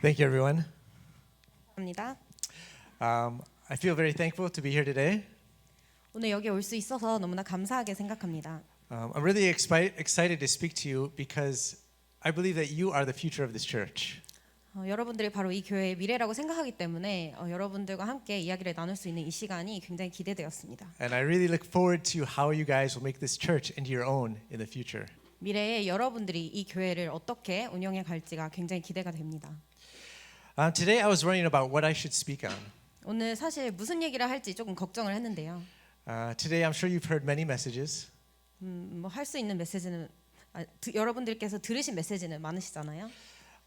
Thank you, everyone. 합니다. I feel very thankful to be here today. 오늘 여기 올 수 있어서 너무나 감사하게 생각합니다. I'm really excited to speak to you because I believe that you are the future of this church. 여러분들이 바로 이 교회의 미래라고 생각하기 때문에 여러분들과 함께 이야기를 나눌 수 있는 이 시간이 굉장히 기대되었습니다. And I really look forward to how you guys will make this church into your own in the future. 미래에 여러분들이 이 교회를 어떻게 운영해 갈지가 굉장히 기대가 됩니다. Today I was wondering about what I should speak on. 오늘 사실 무슨 얘기를 할지 조금 걱정을 했는데요. Today I'm sure you've heard many messages. 뭐 할 수 있는 메시지는 여러분들께서 들으신 메시지는 많으시잖아요.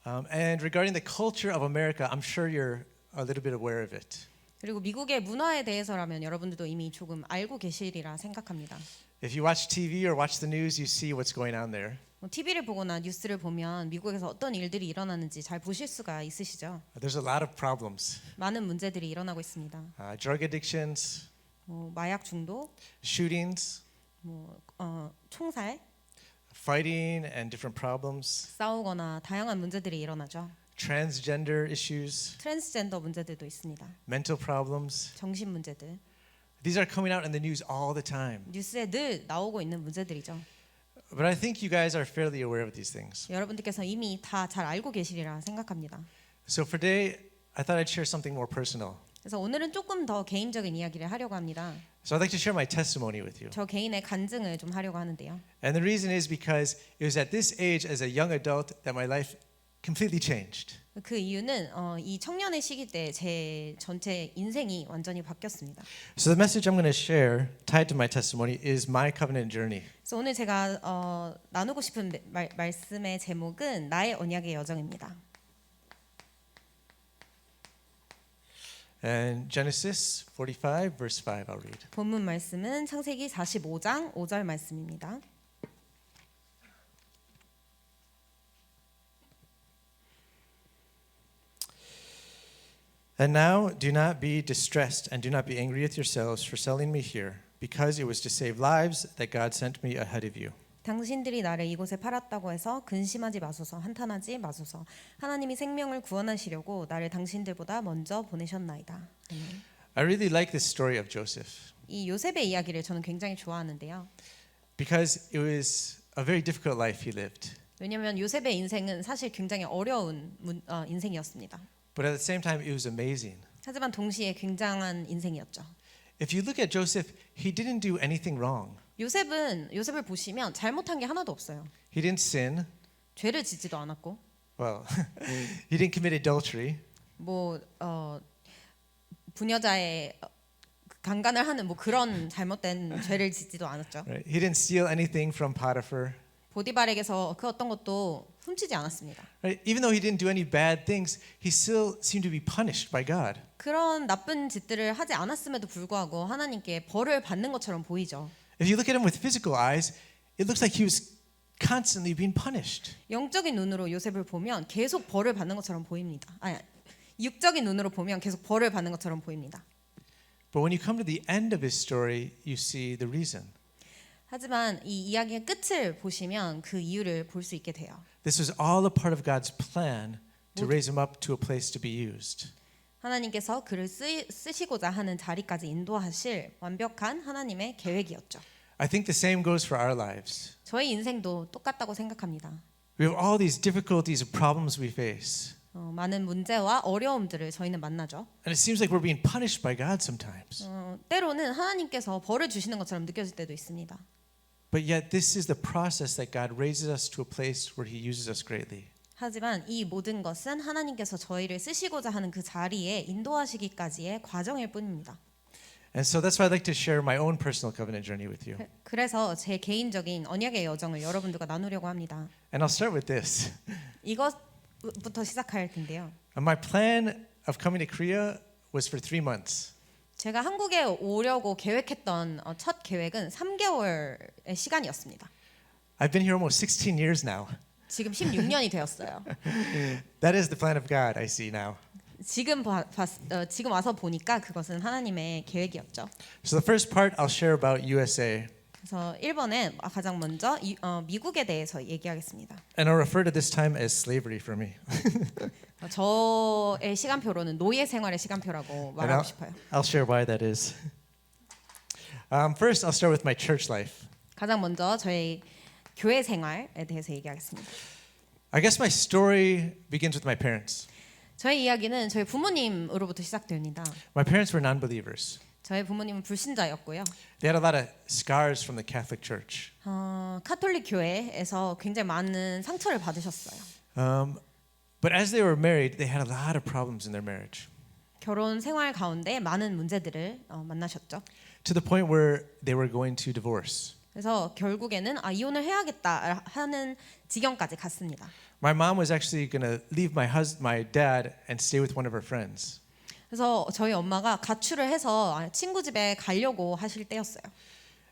And regarding the culture of America, I'm sure you're a little bit aware of it. 그리고 미국의 문화에 대해서라면 여러분들도 이미 조금 알고 계시리라 생각합니다. If you watch TV or watch the news, you see what's going on there. TV를 보거나 뉴스를 보면 미국에서 어떤 일들이 일어나는지 잘 보실 수가 있으시죠? There's a lot of problems. 많은 문제들이 일어나고 있습니다. Drug addictions, 마약 중독, shootings, 총살, fighting and different problems, 싸우거나 다양한 문제들이 일어나죠. transgender issues, 트랜스젠더 문제들도 있습니다. mental problems. 정신 문제들. These are coming out in the news all the time. 뉴스에 늘 나오고 있는 문제들이죠. But I think you guys are fairly aware of these things. 여러분들께서 이미 다 잘 알고 계시리라 생각합니다. So for today, I thought I'd share something more personal. 그래서 오늘은 조금 더 개인적인 이야기를 하려고 합니다. So I'd like to share my testimony with you. 저 개인의 간증을 좀 하려고 하는데요. And the reason is because it was at this age as a young adult that my life completely changed. 그 이유는 이 청년의 시기 때 제 전체 인생이 완전히 바뀌었습니다. So the message I'm going to share, tied to my testimony, is my covenant journey. 그래서 오늘 제가 나누고 싶은 말씀의 제목은 나의 언약의 여정입니다. And Genesis 45, verse 5, I'll read. 본문 말씀은 창세기 45장 5절 말씀입니다. And now do not be distressed and do not be angry with yourselves for selling me here, because it was to save lives that God sent me ahead of you. 당신들이 나를 이곳에 팔았다고 해서 근심하지 마소서, 한탄하지 마소서. 하나님이 생명을 구원하시려고 나를 당신들보다 먼저 보내셨나이다. I really like this story of Joseph 이 요셉의 이야기를 저는 굉장히 좋아하는데요. because it was a very difficult life he lived. 왜냐하면 요셉의 인생은 사실 굉장히 어려운 인생이었습니다. But at the same time, it was amazing. 하지만 동시에 굉장한 인생이었죠. If you look at Joseph, he didn't do anything wrong. 요셉을 보시면 잘못한 게 하나도 없어요. He didn't sin. 죄를 짓지도 않았고, Well, he didn't commit adultery. 부녀자의 강간을 하는 그런 잘못된 죄를 짓지도 않았죠. Right? He didn't steal anything from Potiphar. 보디발에게서 그 어떤 것도 훔치지 않았습니다. Right? Even though he didn't do any bad things, he still seemed to be punished by God. 그런 나쁜 짓들을 하지 않았음에도 불구하고 하나님께 벌을 받는 것처럼 보이죠. If you look at him with physical eyes, it looks like he was constantly being punished. 영적인 눈으로 요셉을 보면 계속 벌을 받는 것처럼 보입니다. 육적인 눈으로 보면 계속 벌을 받는 것처럼 보입니다. But when you come to the end of his story, you see the reason. 하지만 이 이야기의 끝을 보시면 그 이유를 볼 수 있게 돼요. This was all a part of God's plan to raise him up to a place to be used. 하나님께서 그를 쓰시고자 하는 자리까지 인도하실 완벽한 하나님의 계획이었죠. I think the same goes for our lives. 저희 인생도 똑같다고 생각합니다. We have all these difficulties and problems we face. 많은 문제와 어려움들을 저희는 만나죠. And it seems like we're being punished by God sometimes. 때로는 하나님께서 벌을 주시는 것처럼 느껴질 때도 있습니다. But yet this is the process that God raises us to a place where he uses us greatly. 하지만 이 모든 것은 하나님께서 저희를 쓰시고자 하는 그 자리에 인도하시기까지의 과정일 뿐입니다. And so that's why I'd like to share my own personal covenant journey with you. 그래서 제 개인적인 언약의 여정을 여러분들과 나누려고 합니다. And I'll start with this. 이것부터 시작할 텐데요. My plan of coming to Korea was for 3 months. 제가 한국에 오려고 계획했던 첫 계획은 3개월의 시간이었습니다. I've been here almost 16 years now. 지금 16년이 되었어요. That is the plan of God I see now. 지금 와서 보니까 그것은 하나님의 계획이었죠. So the first part I'll share about USA. 그래서 1번은 가장 먼저 미국에 대해서 얘기하겠습니다. And I'll refer to this time as slavery for me. 저의 시간표로는 노예 생활의 시간표라고 And 말하고 싶어요. I'll share why that is. First, I'll start with my church life. 가장 먼저 저의 교회 생활에 대해서 얘기하겠습니다. I guess my story begins with my parents. 저의 이야기는 저희 부모님으로부터 시작됩니다. My parents were non-believers. 저희 부모님은 불신자였고요. They had a lot of scars from the Catholic Church. 카톨릭 교회에서 굉장히 많은 상처를 받으셨어요. But as they were married, they had a lot of problems in their marriage. 결혼 생활 가운데 많은 문제들을 만나셨죠. To the point where they were going to divorce. 그래서 결국에는 이혼을 해야겠다 하는 지경까지 갔습니다. My mom was actually going to leave my dad and stay with one of her friends. 그래서 저희 엄마가 가출을 해서 친구 집에 가려고 하실 때였어요.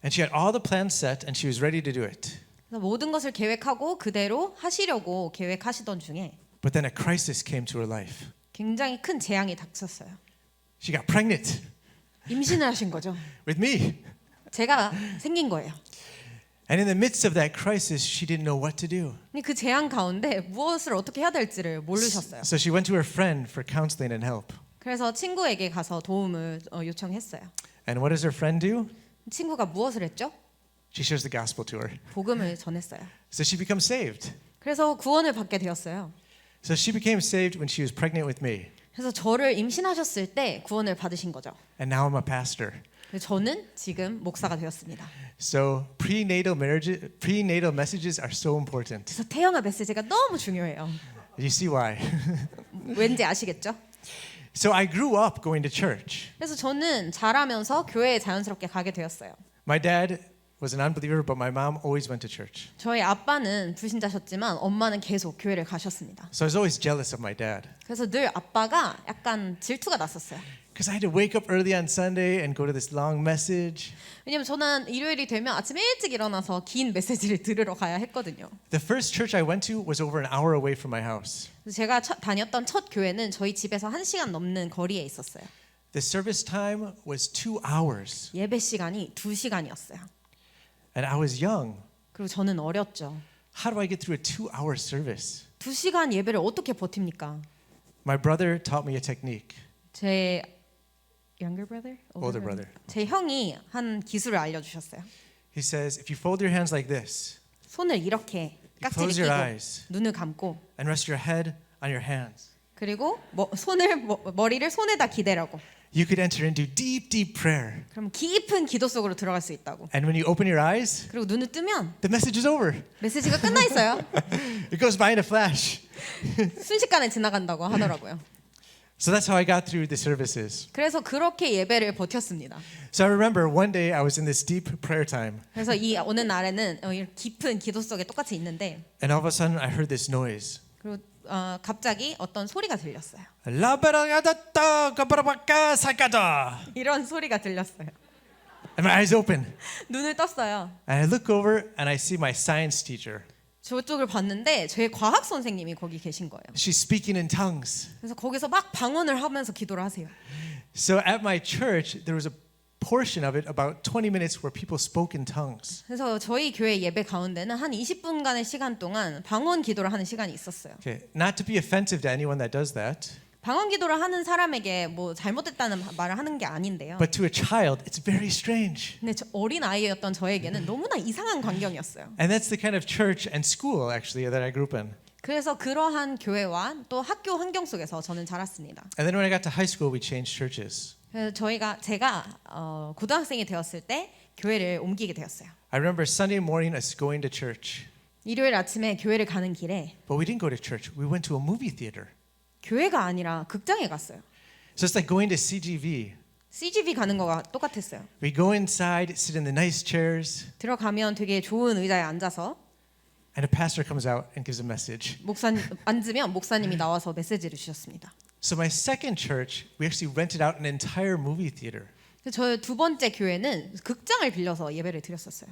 And she had all the plans set and she was ready to do it. 그래서 모든 것을 계획하고 그대로 하시려고 계획하시던 중에 But then a crisis came to her life. 굉장히 큰 재앙이 닥쳤어요. She got pregnant 임신을 하신 거죠. with me. 제가 생긴 거예요. And in the midst of that crisis, she didn't know what to do. 근데 그 재앙 가운데 무엇을 어떻게 해야 될지를 모르셨어요. So she went to her friend for counseling and help. 그래서 친구에게 가서 도움을 요청했어요. And what does her friend do? 친구가 무엇을 했죠? She shares the gospel to her. 복음을 전했어요. So she becomes saved. 그래서 구원을 받게 되었어요. So she became saved when she was pregnant with me. 그래서 저를 임신하셨을 때 구원을 받으신 거죠. And now I'm a pastor. 저는 지금 목사가 되었습니다. So prenatal messages are so important. 그래서 태영아 메시지가 너무 중요해요. You see why? 왠지 아시겠죠? So I grew up going to church. 그래서 저는 자라면서 교회에 자연스럽게 가게 되었어요. My dad was an unbeliever, but my mom always went to church. 저희 아빠는 불신자셨지만 엄마는 계속 교회를 가셨습니다. So I was always jealous of my dad. 그래서 늘 아빠가 약간 질투가 났었어요. Because I had to wake up early on Sunday and go to this long message. 왜냐면 저는 일요일이 되면 아침 일찍 일어나서 긴 메시지를 들으러 가야 했거든요. The first church I went to was over an hour away from my house. 그래서 제가 다녔던 첫 교회는 저희 집에서 1시간 넘는 거리에 있었어요. The service time was 2 hours. 예배 시간이 2시간이었어요. And I was young. 그리고 저는 어렸죠. How do I get through a 2-hour service? 2시간 예배를 어떻게 버팁니까? My brother taught me a technique. 제 younger brother? Older brother. 제 형이 한 기술을 알려주셨어요. He says, if you fold your hands like this, 손을 이렇게 you 깍지를 close your 끼고 eyes 눈을 감고 and rest your head on your hands, 그리고 머리를 손에다 기대라고. you could enter into deep, deep prayer. 그럼 깊은 기도 속으로 들어갈 수 있다고. And when you open your eyes, 그리고 눈을 뜨면 the message is over. 메시지가 끝나 있어요. It goes by in a flash. 순식간에 지나간다고 하더라고요. So that's how I got through the services. 그래서 그렇게 예배를 버텼습니다. So I remember one day I was in this deep prayer time, 그래서 이 어느 날에는 이렇게 깊은 기도 속에 똑같이 있는데 and all of a sudden I heard this noise. 그리고 갑자기 어떤 소리가 들렸어요. 라바라가다따 가바라바까 살까다. 이런 소리가 들렸어요. And my eyes open, 눈을 떴어요. and I look over and I see my science teacher. 저쪽을 봤는데 제 과학 선생님이 거기 계신 거예요. She's speaking in tongues. 그래서 거기서 막 방언을 하면서 기도를 하세요. So at my church, there was a portion of it, about 20 minutes, where people spoke in tongues. 그래서 저희 교회 예배 가운데는 한 20분간의 시간 동안 방언 기도를 하는 시간이 있었어요. Okay, not to be offensive to anyone that does that, 방언 기도를 하는 사람에게 뭐 잘못됐다는 말을 하는 게 아닌데요. but to a child, it's very strange. 근데 어린 아이였던 저에게는 너무나 이상한 광경이었어요. And that's the kind of church and school, actually, that I grew up in. 그래서 그러한 교회와 또 학교 환경 속에서 저는 자랐습니다. And then when I got to high school, we changed churches. 그래서 제가 고등학생이 되었을 때 교회를 옮기게 되었어요. I remember Sunday morning us going to church, 일요일 아침에 교회를 가는 길에 but we didn't go to church. We went to a movie theater. 교회가 아니라 극장에 갔어요. So it's like going to CGV. CGV 가는 거가 똑같았어요. We go inside, sit in the nice chairs, 들어가면 되게 좋은 의자에 앉아서 and a pastor comes out and gives a message. 앉으면 목사님이 나와서 메시지를 주셨습니다. So my second church, we actually rented out an entire movie theater. 저의 두 번째 교회는 극장을 빌려서 예배를 드렸었어요.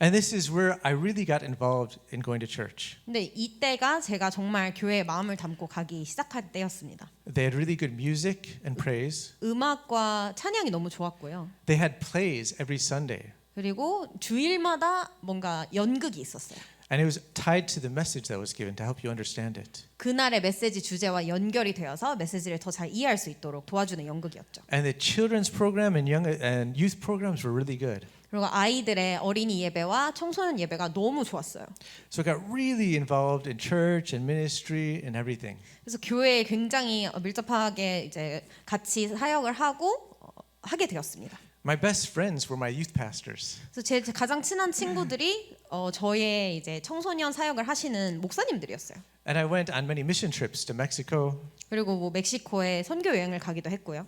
And this is where I really got involved in going to church. 근데 이때가 제가 정말 교회에 마음을 담고 가기 시작할 때였습니다. They had really good music and praise. 음악과 찬양이 너무 좋았고요. They had plays every Sunday. 그리고 주일마다 뭔가 연극이 있었어요. And it was tied to the message that was given to help you understand it. 그날의 메시지 주제와 연결이 되어서 메시지를 더 잘 이해할 수 있도록 도와주는 연극이었죠. And the children's program and young and youth programs were really good. 그리고 아이들의 어린이 예배와 청소년 예배가 너무 좋았어요. So I got really involved in church and ministry and everything. 그래서 교회에 굉장히 밀접하게 이제 같이 사역을 하고 하게 되었습니다. My best friends were my youth pastors. 그래서 제 가장 친한 친구들이 저의 이제 청소년 사역을 하시는 목사님들이었어요. And I went on many mission trips to Mexico. 그리고 뭐 멕시코에 선교 여행을 가기도 했고요.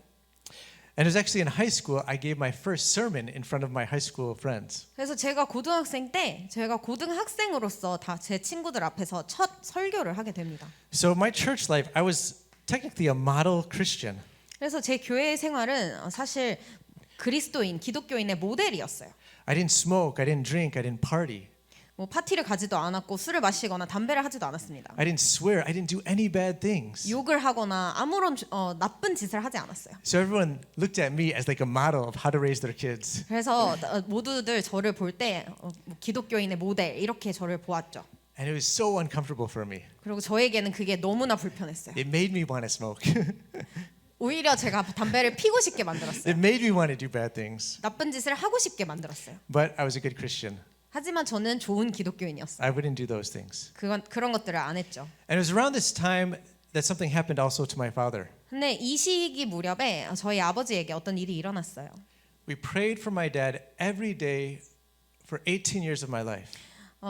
And it was actually in high school I gave my first sermon in front of my high school friends. 그래서 제가 고등학생 때 제가 고등학생으로서 다 제 친구들 앞에서 첫 설교를 하게 됩니다. So my church life, I was technically a model Christian. 그래서 제 교회 생활은 사실 그리스도인, 기독교인의 모델이었어요. I didn't smoke, I didn't drink, I didn't party. 뭐 파티를 가지도 않았고 술을 마시거나 담배를 하지도 않았습니다. I didn't swear, I didn't do any bad things. 욕을 하거나 아무런 나쁜 짓을 하지 않았어요. So everyone looked at me as like a model of how to raise their kids. 그래서 모두들 저를 볼 때 기독교인의 모델 이렇게 저를 보았죠. And it was so uncomfortable for me. 그리고 저에게는 그게 너무나 불편했어요. It made me want to smoke. 오히려 제가 담배를 피고 싶게 만들었어요. It made me want to do bad things. 나쁜 짓을 하고 싶게 만들었어요. But I was a good Christian. 하지만 저는 좋은 기독교인이었어요. I wouldn't do those things. 그런 것들을 안 했죠. And it was around this time that something happened also to my father. 근데 이 시기 무렵에 저희 아버지에게 어떤 일이 일어났어요. We prayed for my dad every day for 18 years of my life.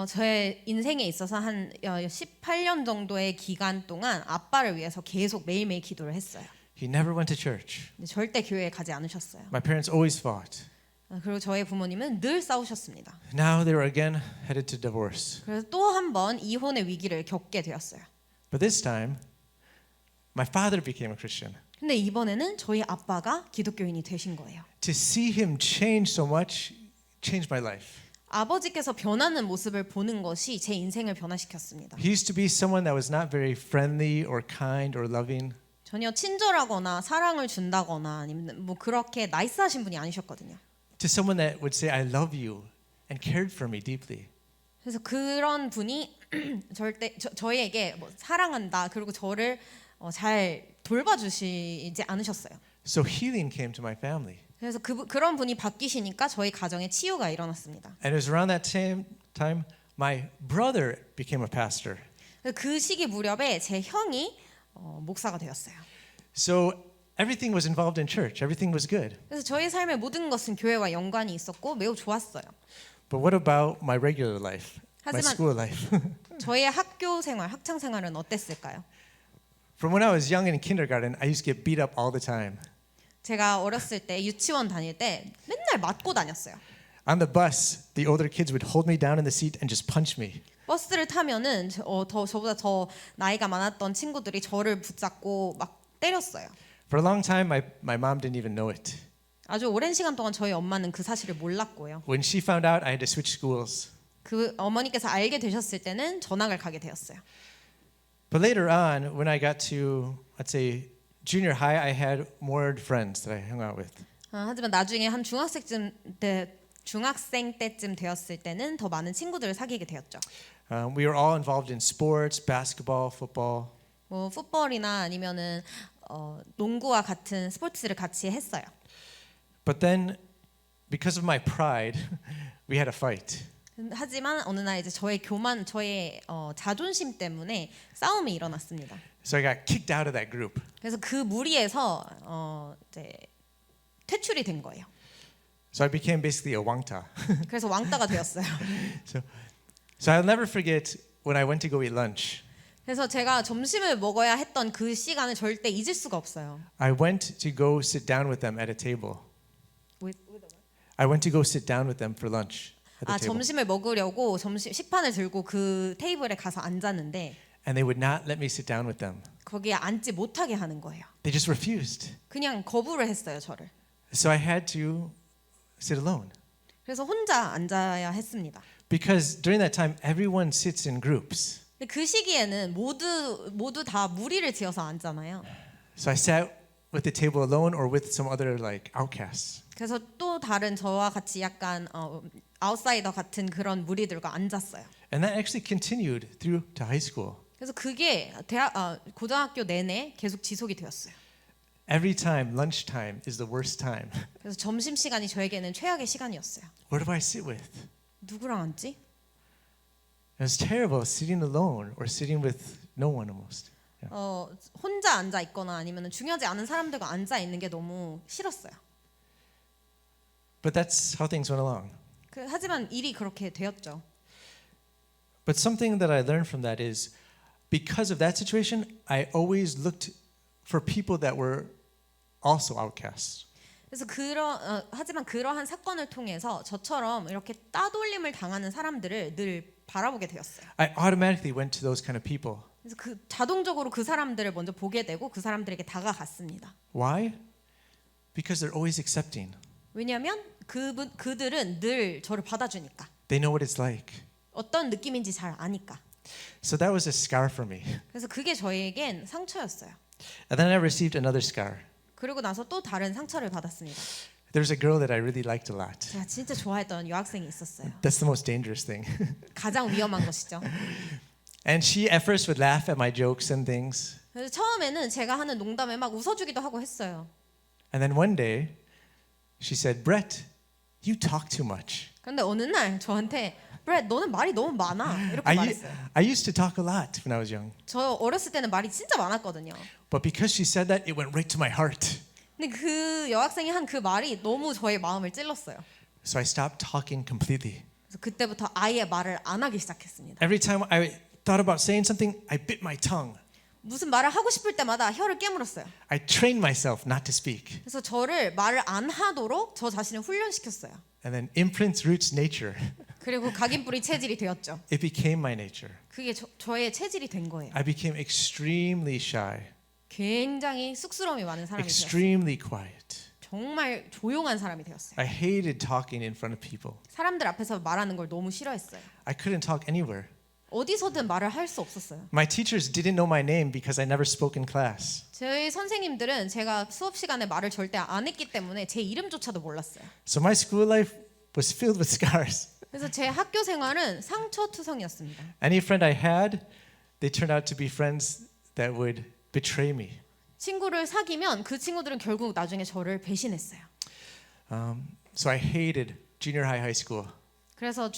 저의 인생에 있어서 한 18년 정도의 기간 동안 아빠를 위해서 계속 매일매일 기도를 했어요. He never went to church. 근데 절대 교회에 가지 않으셨어요. My parents always fought. 그리고 저희 부모님은 늘 싸우셨습니다. Now they were again headed to divorce. 그래서 또 한 번 이혼의 위기를 겪게 되었어요. But this time, my father became a Christian. 근데 이번에는 저희 아빠가 기독교인이 되신 거예요. To see him change so much changed my life. 아버지께서 변하는 모습을 보는 것이 제 인생을 변화시켰습니다. He used to be someone that was not very friendly or kind or loving. 전혀 친절하거나 사랑을 준다거나 아니면 뭐 그렇게 나이스하신 분이 아니셨거든요. To someone that would say, I love you and cared for me deeply. 그래서 그런 분이 절대 저희에게 뭐 사랑한다 그리고 저를 잘 돌봐주시지 않으셨어요. So healing came to my family. 그래서 그런 분이 바뀌시니까 저희 가정에 치유가 일어났습니다. And it was around that same time my brother became a pastor. 그 시기 무렵에 제 형이 목사가 되었어요. So everything was involved in church. Everything was good. 그래서 저희 삶의 모든 것은 교회와 연관이 있었고 매우 좋았어요. But what about my regular life? My 하지만- school life? 저의 학교 생활, 학창 생활은 어땠을까요? From when I was young in kindergarten, I used to get beat up all the time. 제가 어렸을 때 유치원 다닐 때 맨날 맞고 다녔어요. On the bus, the older kids would hold me down in the seat and just punch me. 버스를 타면은 저보다 더 나이가 많았던 친구들이 저를 붙잡고 막 때렸어요. For a long time, my mom didn't even know it. 아주 오랜 시간 동안 저희 엄마는 그 사실을 몰랐고요. When she found out, I had to switch schools. 그 어머니께서 알게 되셨을 때는 전학을 가게 되었어요. But later on, when I got to, let's say, junior high, I had more friends that I hung out with. 하지만 나중에 한 중학생 때쯤 되었을 때는 더 많은 친구들을 사귀게 되었죠. We were all involved in sports, basketball, football. 뭐 풋볼이나 아니면은 농구와 같은 스포츠를 같이 했어요. But then, because of my pride, we had a fight. 하지만 어느 날 이제 저의 자존심 때문에 싸움이 일어났습니다. So I got kicked out of that group. 그래서 그 무리에서 이제 퇴출이 된 거예요. So I became basically a wangta. 그래서 왕따가 되었어요. So I'll never forget when I went to go eat lunch. 그래서 제가 점심을 먹어야 했던 그 시간을 절대 잊을 수가 없어요. I went to go sit down with them at a table. I went to go sit down with them for lunch at the table. 점심을 먹으려고 식판을 들고 그 테이블에 가서 앉았는데 And they would not let me sit down with them. 거기에 앉지 못하게 하는 거예요. They just refused. 그냥 거부를 했어요, 저를. So I had to sit alone. 그래서 혼자 앉아야 했습니다. Because during that time, everyone sits in groups. 근데 그 시기에는 모두 다 무리를 지어서 앉잖아요. So I sat with the table alone or with some other like outcasts. 그래서 또 다른 저와 같이 약간 아웃사이더 같은 그런 무리들과 앉았어요. And that actually continued through to high school. 그래서 그게 고등학교 내내 계속 지속이 되었어요. Every time, lunchtime is the worst time. 그래서 점심 시간이 저에게는 최악의 시간이었어요. Where do I sit with? 누구랑 앉지? It was terrible sitting alone or sitting with no one almost. 혼자 앉아 있거나 아니면 중요하지 않은 사람들과 앉아 있는 게 너무 싫었어요. But that's how things went along. 하지만 일이 그렇게 되었죠. But something that I learned from that is because of that situation, I always looked for people that were also outcasts. 그래서 하지만 그러한 사건을 통해서 저처럼 이렇게 따돌림을 당하는 사람들을 늘 바라보게 되었어요. I automatically went to those kind of people. 그래서 자동적으로 그 사람들을 먼저 보게 되고 그 사람들에게 다가갔습니다. Why? Because they're always accepting. 왜냐하면 그들은 늘 저를 받아주니까. They know what it's like. 어떤 느낌인지 잘 아니까. So that was a scar for me. 그래서 그게 저에겐 상처였어요. And then I received another scar. 그리고 나서 또 다른 상처를 받았습니다. There's a girl that I really liked a lot. 제가 진짜 좋아했던 여학생이 있었어요. That's the most dangerous thing. 가장 위험한 것이죠. And she at first would laugh at my jokes and things. 그래서 처음에는 제가 하는 농담에 막 웃어주기도 하고 했어요. And then one day she said, Brett, you talk too much. 그런데 어느 날 저한테 브렛 너는 말이 너무 많아 이렇게 말했어요. I used to talk a lot when I was young. 저 어렸을 때는 말이 진짜 많았거든요. But because she said that, it went right to my heart. 근데 그 여학생이 한 그 말이 너무 저의 마음을 찔렀어요. So I stopped talking completely. 그래서 그때부터 아예 말을 안 하기 시작했습니다. Every time I thought about saying something, I bit my tongue. 무슨 말을 하고 싶을 때마다 혀를 깨물었어요. I trained myself not to speak. 그래서 저를 말을 안 하도록 저 자신을 훈련시켰어요. And then imprints roots nature. 그리고 각인뿌리 체질이 되었죠. It became my nature. 그게 저의 체질이 된 거예요. I became extremely shy, 굉장히 쑥스러움이 많은 사람이 되었어요. extremely quiet. 정말 조용한 사람이 되었어요. I hated talking in front of people. 사람들 앞에서 말하는 걸 너무 싫어했어요. I couldn't talk anywhere. 어디서든 말을 할 수 없었어요. My teachers didn't know my name because I never spoke in class. 저희 선생님들은 제가 수업 시간에 말을 절대 안 했기 때문에 제 이름조차도 몰랐어요. So my school life was filled with scars. 그래서 제 학교 생활은 상처투성이었습니다. Any friend I had, they turned out to be friends that would betray me. 친구를 사귀면 그 친구들은 결국 나중에 저를 배신했어요. So I hated junior high school. 그래서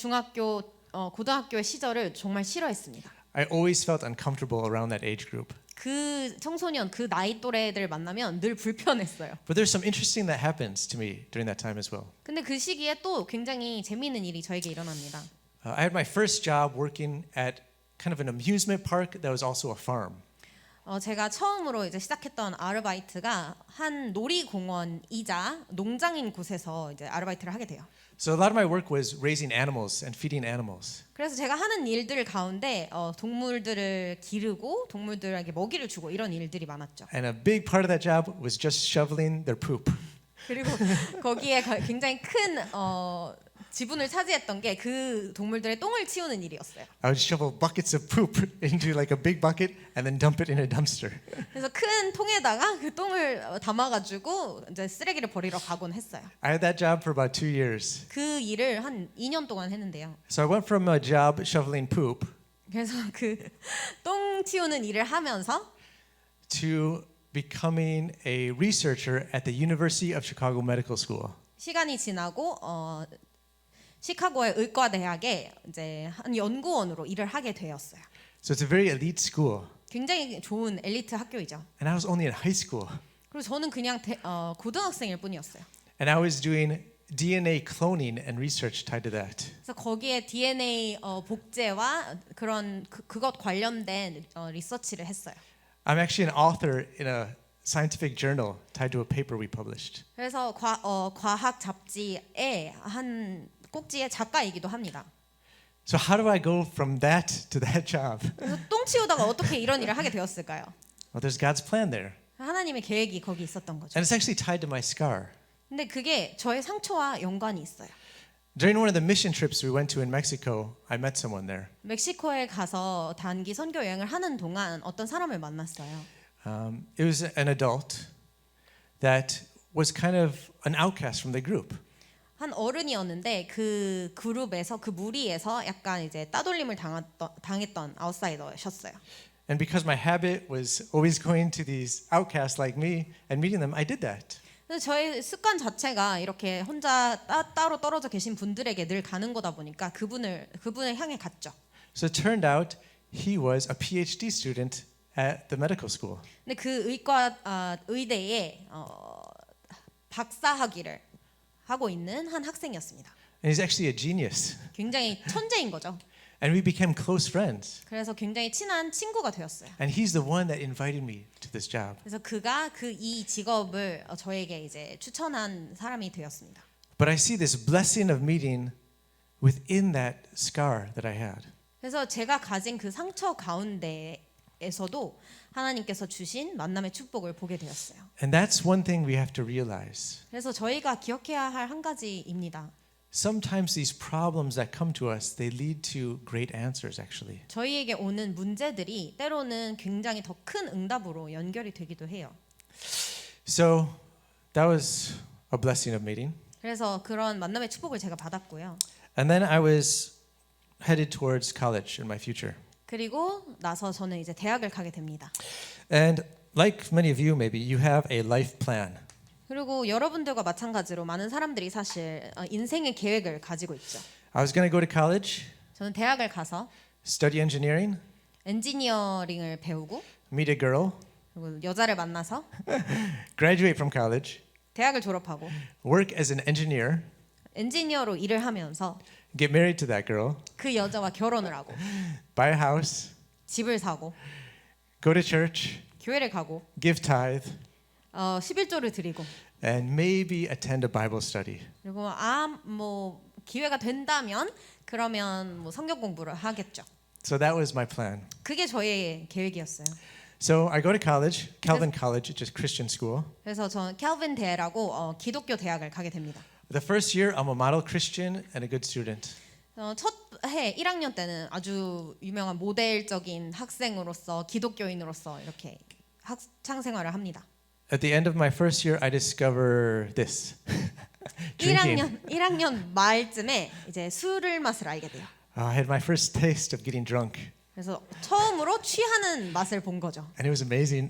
고등학교의 시절을 정말 싫어했습니다. I always felt uncomfortable around that age group. 그 청소년, 그 나이 또래들 만나면 늘 불편했어요. But there's some interesting that happens to me during that time as well. 근데 그 시기에 또 굉장히 재미있는 일이 저에게 일어납니다. I had my first job working at kind of an amusement park that was also a farm. 제가 처음으로 이제 시작했던 아르바이트가 한 놀이공원이자 농장인 곳에서 이제 아르바이트를 하게 돼요. So a lot of my work was raising animals and feeding animals. 그래서 제가 하는 일들 가운데 동물들을 기르고 동물들에게 먹이를 주고 이런 일들이 많았죠. And a big part of that job was just shoveling their poop. 그리고 거기에 굉장히 큰 지분을 차지했던 게 그 동물들의 똥을 치우는 일이었어요. I would shovel buckets of poop into like a big bucket and then dump it in a dumpster. 그래서 큰 통에다가 그 똥을 담아가지고 이제 쓰레기를 버리러 가곤 했어요. I had that job for about 2 years. 그 일을 한 2년 동안 했는데요. So I went from a job shoveling poop 그래서 그 똥 치우는 일을 하면서 to becoming a researcher at the University of Chicago Medical School. 시간이 지나고 시카고의 의과대학에 이제 한 연구원으로 일을 하게 되었어요. So it's a very elite school. 굉장히 좋은 엘리트 학교이죠. And I was only in high school. 그리고 저는 그냥 고등학생일 뿐이었어요. And I was doing DNA cloning and research tied to that. 그래서 거기에 DNA 복제와 그런 그것 관련된 리서치를 했어요. I'm actually an author in a scientific journal tied to a paper we published. 그래서 과학 잡지의 한 꼭지의 작가이기도 합니다. So how do I go from that to that job? 그래서 똥 치우다가 어떻게 이런 일을 하게 되었을까요? Well, there's God's plan there. 하나님의 계획이 거기 있었던 거죠. And it's actually tied to my scar. 근데 그게 저의 상처와 연관이 있어요. During one of the mission trips we went to in Mexico, I met someone there. 멕시코에 가서 단기 선교 여행을 하는 동안 어떤 사람을 만났어요. It was an adult. that was kind of an outcast from the group. 한 어른이었는데 그 그룹에서 그 무리에서 약간 이제 따돌림을 당했던 아웃사이더셨어요. And because my habit was always going to these outcasts like me and meeting them, I did that. 그래서 저의 습관 자체가 이렇게 혼자 따로 떨어져 계신 분들에게 늘 가는 거다 보니까 그분을 향해 갔죠. So it turned out he was a PhD student at the medical school. 근데 그 의대에 박사학위를 하고 있는 한 학생이었습니다. And he's actually a genius. 굉장히 천재인 거죠. And we became close friends. 그래서 굉장히 친한 친구가 되었어요. And he's the one that invited me to this job. 그래서 그가 이 직업을 저에게 이제 추천한 사람이 되었습니다. But I see this blessing of meeting within that scar that I had. 그래서 제가 가진 그 상처 가운데에서도 하나님께서 주신 만남의 축복을 보게 되었어요. And that's one thing we have to realize. 그래서 저희가 기억해야 할 한 가지입니다. Sometimes these problems that come to us, they lead to great answers actually. 저희에게 오는 문제들이 때로는 굉장히 더 큰 응답으로 연결이 되기도 해요. So that was a blessing of meeting. 그래서 그런 만남의 축복을 제가 받았고요. And then I was headed towards college in my future. 그리고 나서 저는 이제 대학을 가게 됩니다. And like many of you maybe, you have a life plan. 그리고 여러분들과 마찬가지로 많은 사람들이 사실 인생의 계획을 가지고 있죠. I was going to go to college, 저는 대학을 가서 study engineering, 엔지니어링을 배우고 meet a girl, 그리고 여자를 만나서 graduate from college, 대학을 졸업하고 work as an engineer, 엔지니어로 일을 하면서 get married to that girl, 그 여자와 결혼을 하고 buy a house, 집을 사고 go to church, 교회를 가고 give tithe, 11조를 드리고 and maybe attend a Bible study. 그리고 뭐 기회가 된다면 그러면 뭐 성경 공부를 하겠죠. So that was my plan. 그게 저의 계획이었어요. So I go to college, Calvin College, which is Christian school. 그래서 저는 캘빈 대라고 기독교 대학을 가게 됩니다. The first year, I'm a model Christian and a good student. 첫 해 1학년 때는 아주 유명한 모델적인 학생으로서 기독교인으로서 이렇게 학창 생활을 합니다. At the end of my first year, I discover this. Drinking. 1학년 말쯤에 이제 술을 맛을 알게 돼요. I had my first taste of getting drunk, 그래서 처음으로 취하는 맛을 본 거죠. and it was amazing.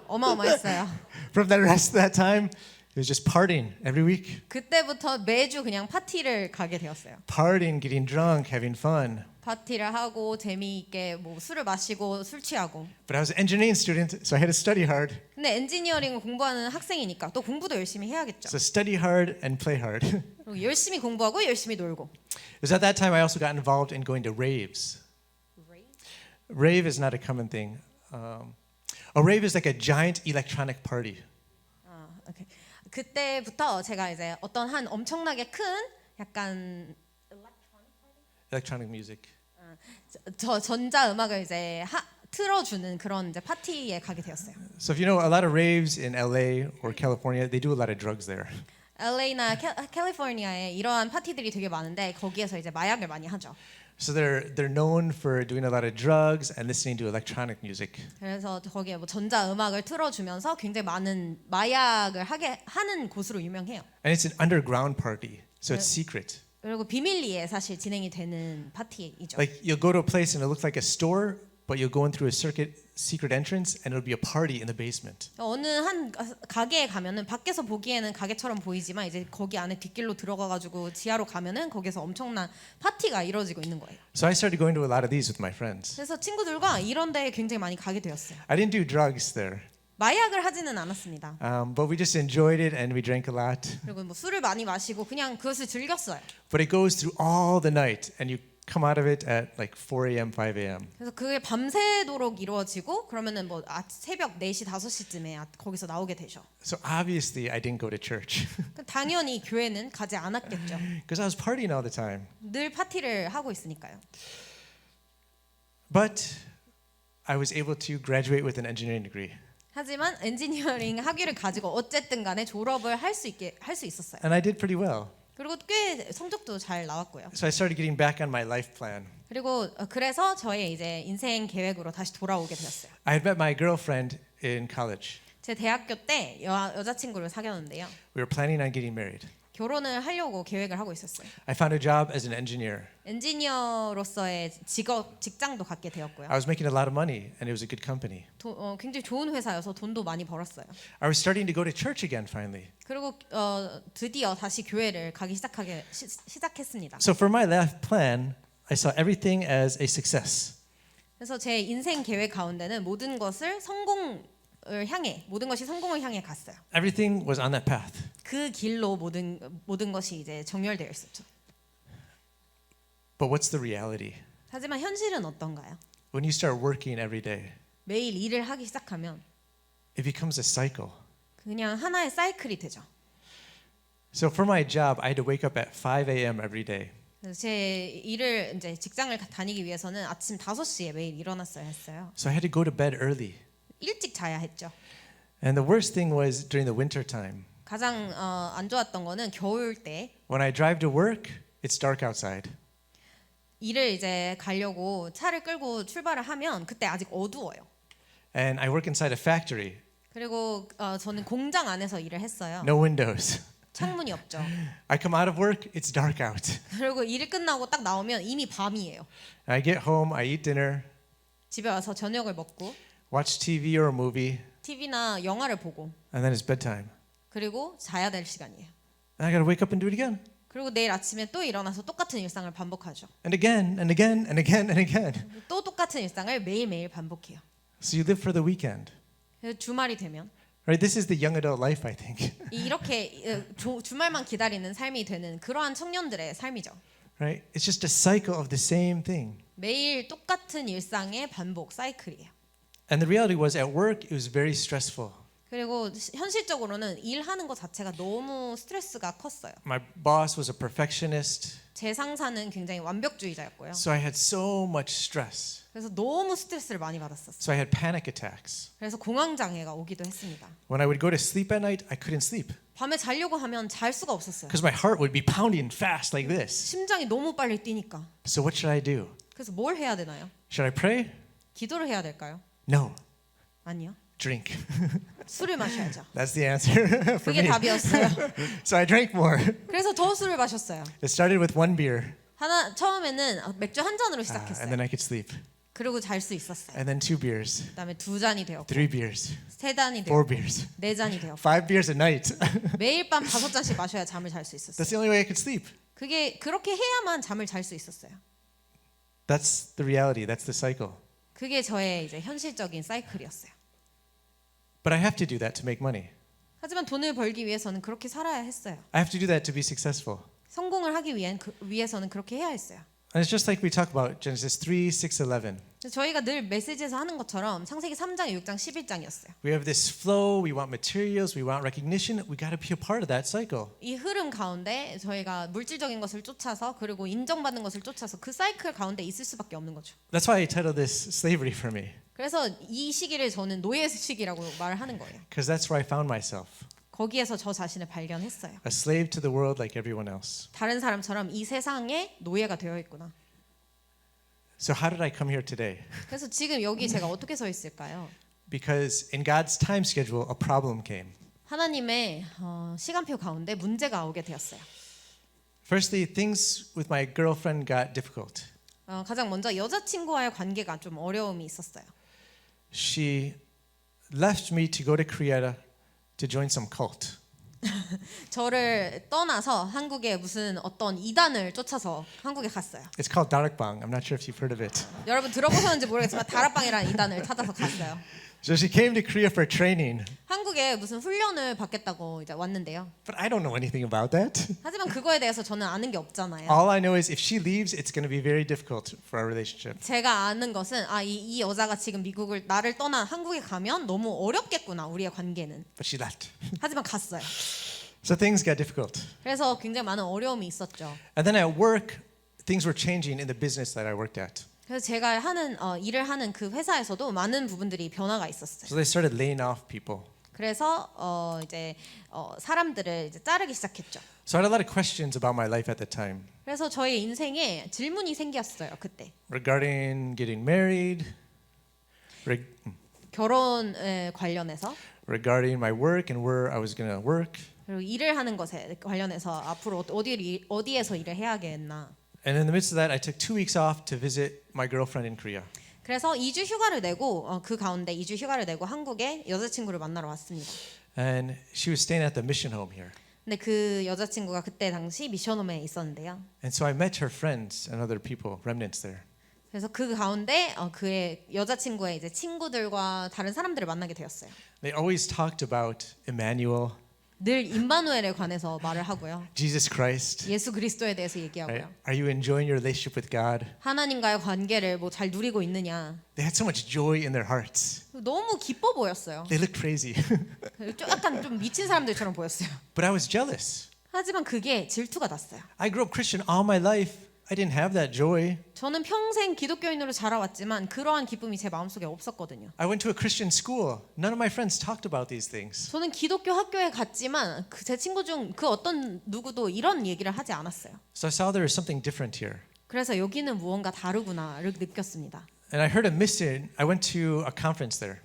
어마어마했어요. From the rest of that time, it was just partying every week. 그때부터 매주 그냥 파티를 가게 되었어요. Partying, getting drunk, having fun. 파티를 하고 재미있게 뭐 술을 마시고 술 취하고. But I was an engineering student, so I had to study hard. 근데 엔지니어링을 공부하는 학생이니까 또 공부도 열심히 해야겠죠. So study hard and play hard. 그리고 열심히 공부하고 열심히 놀고. It was at that time I also got involved in going to raves. Rave is not a common thing. A rave is like a giant electronic party. 오케이. 그때부터 제가 이제 어떤 한 엄청나게 큰 약간 Electronic music. 저 전자 음악을 이제 틀어주는 그런 이제 파티에 가게 되었어요. So if you know a lot of raves in LA or California, they do a lot of drugs there. LA나 캘리포니아에 이러한 파티들이 되게 많은데 거기에서 이제 마약을 많이 하죠. So they're known for doing a lot of drugs and listening to electronic music. 그래서 거기에 뭐 전자 음악을 틀어주면서 굉장히 많은 마약을 하는 곳으로 유명해요. And it's an underground party, so it's secret. 그리고 비밀리에 사실 진행이 되는 파티이죠. Like you'll go to a place and it looks like a store, but you'll go in through a secret entrance and it'll be a party in the basement. 어느 한 가게에 가면은 밖에서 보기에는 가게처럼 보이지만 이제 거기 안에 뒷길로 들어가가지고 지하로 가면은 거기서 엄청난 파티가 이루어지고 있는 거예요. So I started going to a lot of these with my friends. 그래서 친구들과 이런 데에 굉장히 많이 가게 되었어요. I didn't do drugs there, 마약을 하지는 않았습니다. but we just enjoyed it and we drank a lot. 그리고 뭐 술을 많이 마시고 그냥 그것을 즐겼어요. But it goes through all the night and you come out of it at like 4 a.m., 5 a.m. 그래서 그게 밤새도록 이루어지고 그러면은 뭐 새벽 4시, 5시쯤에 거기서 나오게 되죠. So obviously I didn't go to church 당연히 교회는 가지 않았겠죠. because I was partying all the time. 늘 파티를 하고 있으니까요. But I was able to graduate with an engineering degree. 하지만 엔지니어링 학위를 가지고 어쨌든 간에 졸업을 할 수 있었어요. And I did pretty well. 그리고 꽤 성적도 잘 나왔고요. So I started getting back on my life plan. 그리고 그래서 저의 이제 인생 계획으로 다시 돌아오게 되었어요. I had met my girlfriend in college. 제 대학교 때 여자친구를 사귀었는데요. We were planning on getting married. 결혼을 하려고 계획을 하고 있었어요. I found a job as an engineer. 엔지니어로서의 직장도 갖게 되었고요. I was making a lot of money, and it was a good company. 굉장히 좋은 회사여서 돈도 많이 벌었어요. I was starting to go to church again finally. 그리고 드디어 다시 교회를 가기 시작했습니다. So for my life plan, I saw everything as a success. 그래서 제 인생 계획 가운데는 모든 것이 성공을 향해 갔어요. Everything was on that path. 그 길로 모든 것이 이제 정렬되어 있었죠. But what's the reality? 하지만 현실은 어떤가요? When you start working every day, 매일 일을 하기 시작하면 it becomes a cycle. 그냥 하나의 사이클이 되죠. So for my job, I had to wake up at 5 a.m. every day. 그래서 이제 직장을 다니기 위해서는 아침 5시에 매일 일어났어야 했어요. So I had to go to bed early. 일찍 자야 했죠. And the worst thing was during the winter time. 가장 안 좋았던 거는 겨울 때 When I drive to work, it's dark outside. 일을 이제 가려고 차를 끌고 출발을 하면 그때 아직 어두워요. And I work inside a factory. 그리고 저는 공장 안에서 일을 했어요. No windows. 창문이 없죠. I come out of work, it's dark out. 그리고 일 끝나고 딱 나오면 이미 밤이에요. I get home, I eat dinner, 집에 와서 저녁을 먹고 watch TV or a movie, TV나 영화를 보고 and then it's bedtime. 그리고 자야 될 시간이에요. And I gotta wake up and do it again. 그리고 내일 아침에 또 일어나서 똑같은 일상을 반복하죠. And again, and again, and again, and again. 또 똑같은 일상을 매일매일 반복해요. So you live for the weekend. 그래서 주말이 되면 Right? This is the young adult life, I think. 이렇게 주말만 기다리는 삶이 되는 그러한 청년들의 삶이죠. Right? It's just a cycle of the same thing. 매일 똑같은 일상의 반복 사이클이에요. And the reality was at work, it was very stressful. 그리고 현실적으로는 일하는 것 자체가 너무 스트레스가 컸어요. My boss was a perfectionist, 제 상사는 굉장히 완벽주의자였고요. so I had so much stress. 그래서 너무 스트레스를 많이 받았었어요. So I had panic attacks. 그래서 공황 장애가 오기도 했습니다. When I would go to sleep at night, I couldn't sleep 밤에 자려고 하면 잘 수가 없었어요. because my heart would be pounding fast like this. 심장이 너무 빨리 뛰니까. So what should I do? 그래서 뭘 해야 되나요? Should I pray? 기도를 해야 될까요? No. 아니요. Drink. 술을 마셔야죠. That's the answer for 그게 me. 답이었어요. So I drank more. 그래서 더 술을 마셨어요. It started with one beer, 처음에는 맥주 한 잔으로 and 시작했어요. then I could sleep. 그리고 잘 수 있었어요. And then 2 beers, 그다음에 2잔이 되었고 3 beers, 3잔이 4 되었고 beers, 4잔이 되었고 5 beers a night. 매일 밤 5잔씩 마셔야 잠을 잘 수 있었어요. That's the only way I could sleep. 그게 그렇게 해야만 잠을 잘 수 있었어요. That's the reality. That's the cycle. 그게 저의 이제 현실적인 사이클이었어요. But I have to do that to make money. 하지만 돈을 벌기 위해서는 그렇게 살아야 했어요. I have to do that to be successful. 성공을 하기 위해서는 그렇게 해야 했어요. And it's just like we talk about Genesis 3, 6, 11. 저희가 늘 메시지에서 하는 것처럼 창세기 3장, 6장, 11장이었어요. We have this flow, we want materials, we want recognition. We got to be a part of that cycle. 이 흐름 가운데 저희가 물질적인 것을 쫓아서 그리고 인정받는 것을 쫓아서 그 사이클 가운데 있을 수밖에 없는 거죠. That's why I titled this Slavery for Me, 그래서 이 시기를 저는 노예 시기라고 말을 하는 거예요. because that's where I found myself, 거기에서 저 자신을 발견했어요. a slave to the world like everyone else. 다른 사람처럼 이 세상에 노예가 되어 있구나. So how did I come here today? 그래서 지금 여기 제가 어떻게 서 있을까요? Because in God's time schedule, a problem came. 하나님의 시간표 가운데 문제가 오게 되었어요. Firstly, things with my girlfriend got difficult. 가장 먼저 여자친구와의 관계가 좀 어려움이 있었어요. She left me to go to Korea to join some cult. 저를 떠나서 한국에 무슨 어떤 이단을 쫓아서 한국에 갔어요. It's called Darakbang. I'm not sure if you've heard of it. 여러분 들어보셨는지 모르겠지만 다락방이라는 이단을 찾아서 갔어요. So she came to Korea for training. 한국에 무슨 훈련을 받겠다고 이제 왔는데요. But I don't know anything about that. 하지만 그거에 대해서 저는 아는 게 없잖아요. All I know is if she leaves, it's going to be very difficult for our relationship. 제가 아는 것은 이 여자가 지금 미국을 나를 떠나 한국에 가면 너무 어렵겠구나 우리의 관계는. But she left. 하지만 갔어요. So things got difficult. 그래서 굉장히 많은 어려움이 있었죠. And then at work, things were changing in the business that I worked at. 그래서 제가 하는 일을 하는 그 회사에서도 많은 부분들이 변화가 있었어요. So they started laying off people. 그래서 이제 사람들을 이제 자르기 시작했죠. So I had a lot of questions about my life at the time 그래서 저의 인생에 질문이 생겼어요 그때. regarding getting married, 결혼에 관련해서 regarding my work and where I was going to work. 그리고 일을 하는 것에 관련해서 앞으로 어디에서 일을 해야겠나. And in the midst of that, I took 2 weeks off to visit my girlfriend in Korea. 그래서 2주 휴가를 내고 그 가운데 2주 휴가를 내고 한국에 여자친구를 만나러 왔습니다. And she was staying at the mission home here. 근데 그 여자친구가 그때 당시 미션홈에 있었는데요. And so I met her friends and other people, remnants there. 그래서 그 가운데 그의 여자친구의 이제 친구들과 다른 사람들을 만나게 되었어요. They always talked about Emmanuel, 늘 임마누엘에 관해서 말을 하고요. Jesus Christ. 예수 그리스도에 대해서 Right? 얘기하고요. Are you enjoying your relationship with God? 하나님과의 관계를 뭐 잘 누리고 있느냐. They had so much joy in their hearts. 너무 기뻐 보였어요. They looked crazy. 약간 좀 미친 사람들처럼 보였어요. But I was jealous. 하지만 그게 질투가 났어요. I grew up Christian all my life. I didn't have that joy. 저는 평생 기독교인으로 자라왔지만 그러한 기쁨이 제 마음속에 없었거든요. I went to a Christian school. None of my friends talked about these things. 저는 기독교 학교에 갔지만 제 친구 중 그 어떤 누구도 이런 얘기를 하지 않았어요. So I saw there was something different here. 그래서 여기는 무언가 다르구나를 느꼈습니다. And I heard a mission. I went to a conference there.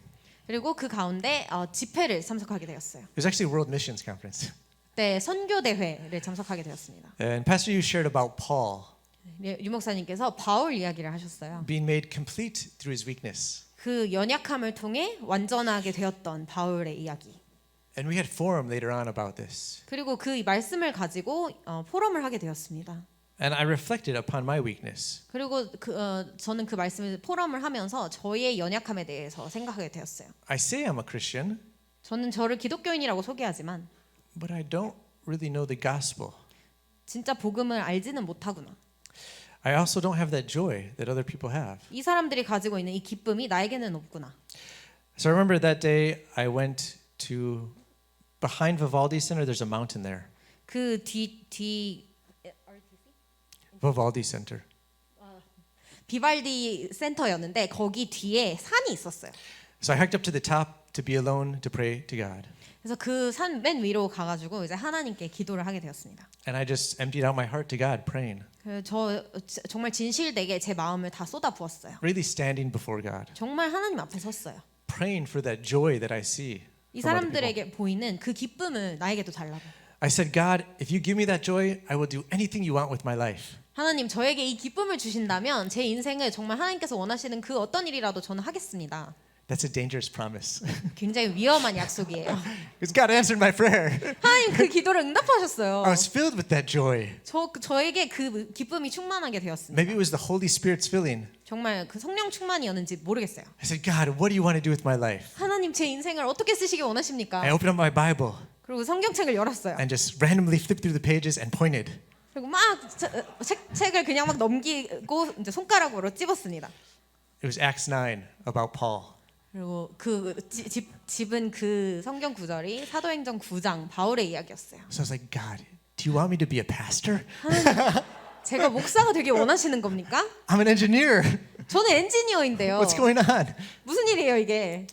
그리고 그 가운데 집회를 참석하게 되었어요. It was actually a World Missions Conference. 네, 선교 대회를 참석하게 되었습니다. And Pastor Yu shared about Paul 유 목사님께서 바울 이야기를 하셨어요. being made complete through his weakness. 그 연약함을 통해 완전하게 되었던 바울의 이야기. And we had forum later on about this. 그리고 그 말씀을 가지고 포럼을 하게 되었습니다. And I reflected upon my weakness. 그리고 저는 그 말씀을 포럼을 하면서 저의 연약함에 대해서 생각하게 되었어요. I say I'm a Christian, 저는 저를 기독교인이라고 소개하지만 but I don't really know the gospel. 진짜 복음을 알지는 못하구나. I also don't have that joy that other people have. 이 사람들이 가지고 있는 이 기쁨이 나에게는 없구나. So I remember that day I went to behind Vivaldi Center. There's a mountain there. 그 뒤 Vivaldi Center. 비발디 센터였는데 거기 뒤에 산이 있었어요. So I hiked up to the top to be alone to pray to God. 그래서 그 산 맨 위로 가가지고 이제 하나님께 기도를 하게 되었습니다. And I just emptied out my heart to God, praying, 저 정말 진실되게 제 마음을 다 쏟아 부었어요. really standing before God, 정말 하나님 앞에 섰어요. praying for that joy that I see. 이 from other people. 사람들에게 보이는 그 기쁨을 나에게도 달라고. I said, God, if you give me that joy, I will do anything you want with my life. 하나님 저에게 이 기쁨을 주신다면 제 인생을 정말 하나님께서 원하시는 그 어떤 일이라도 저는 하겠습니다. That's a dangerous promise. 굉장히 위험한 약속이에요. Because God answered my prayer. 하나님 그 기도를 응답하셨어요. I was filled with that joy. 저에게 그 기쁨이 충만하게 되었습니다. Maybe it was the Holy Spirit's filling. 정말 그 성령 충만이었는지 모르겠어요. I said, God, what do you want to do with my life? 하나님 제 인생을 어떻게 쓰시기 원하십니까? I opened up my Bible 그리고 성경책을 열었어요. and just randomly flipped through the pages and pointed. 그리고 막 책을 그냥 막 넘기고 이제 손가락으로 찝었습니다. It was Acts 9 about Paul. 그리고 그 집은 그 성경 구절이 사도행전 9장 바울의 이야기였어요. So I was like, God, do you want me to be a pastor? 제가 목사가 되길 원하시는 겁니까? I'm an engineer. 저는 엔지니어인데요. What's going on? 무슨 일이에요 이게?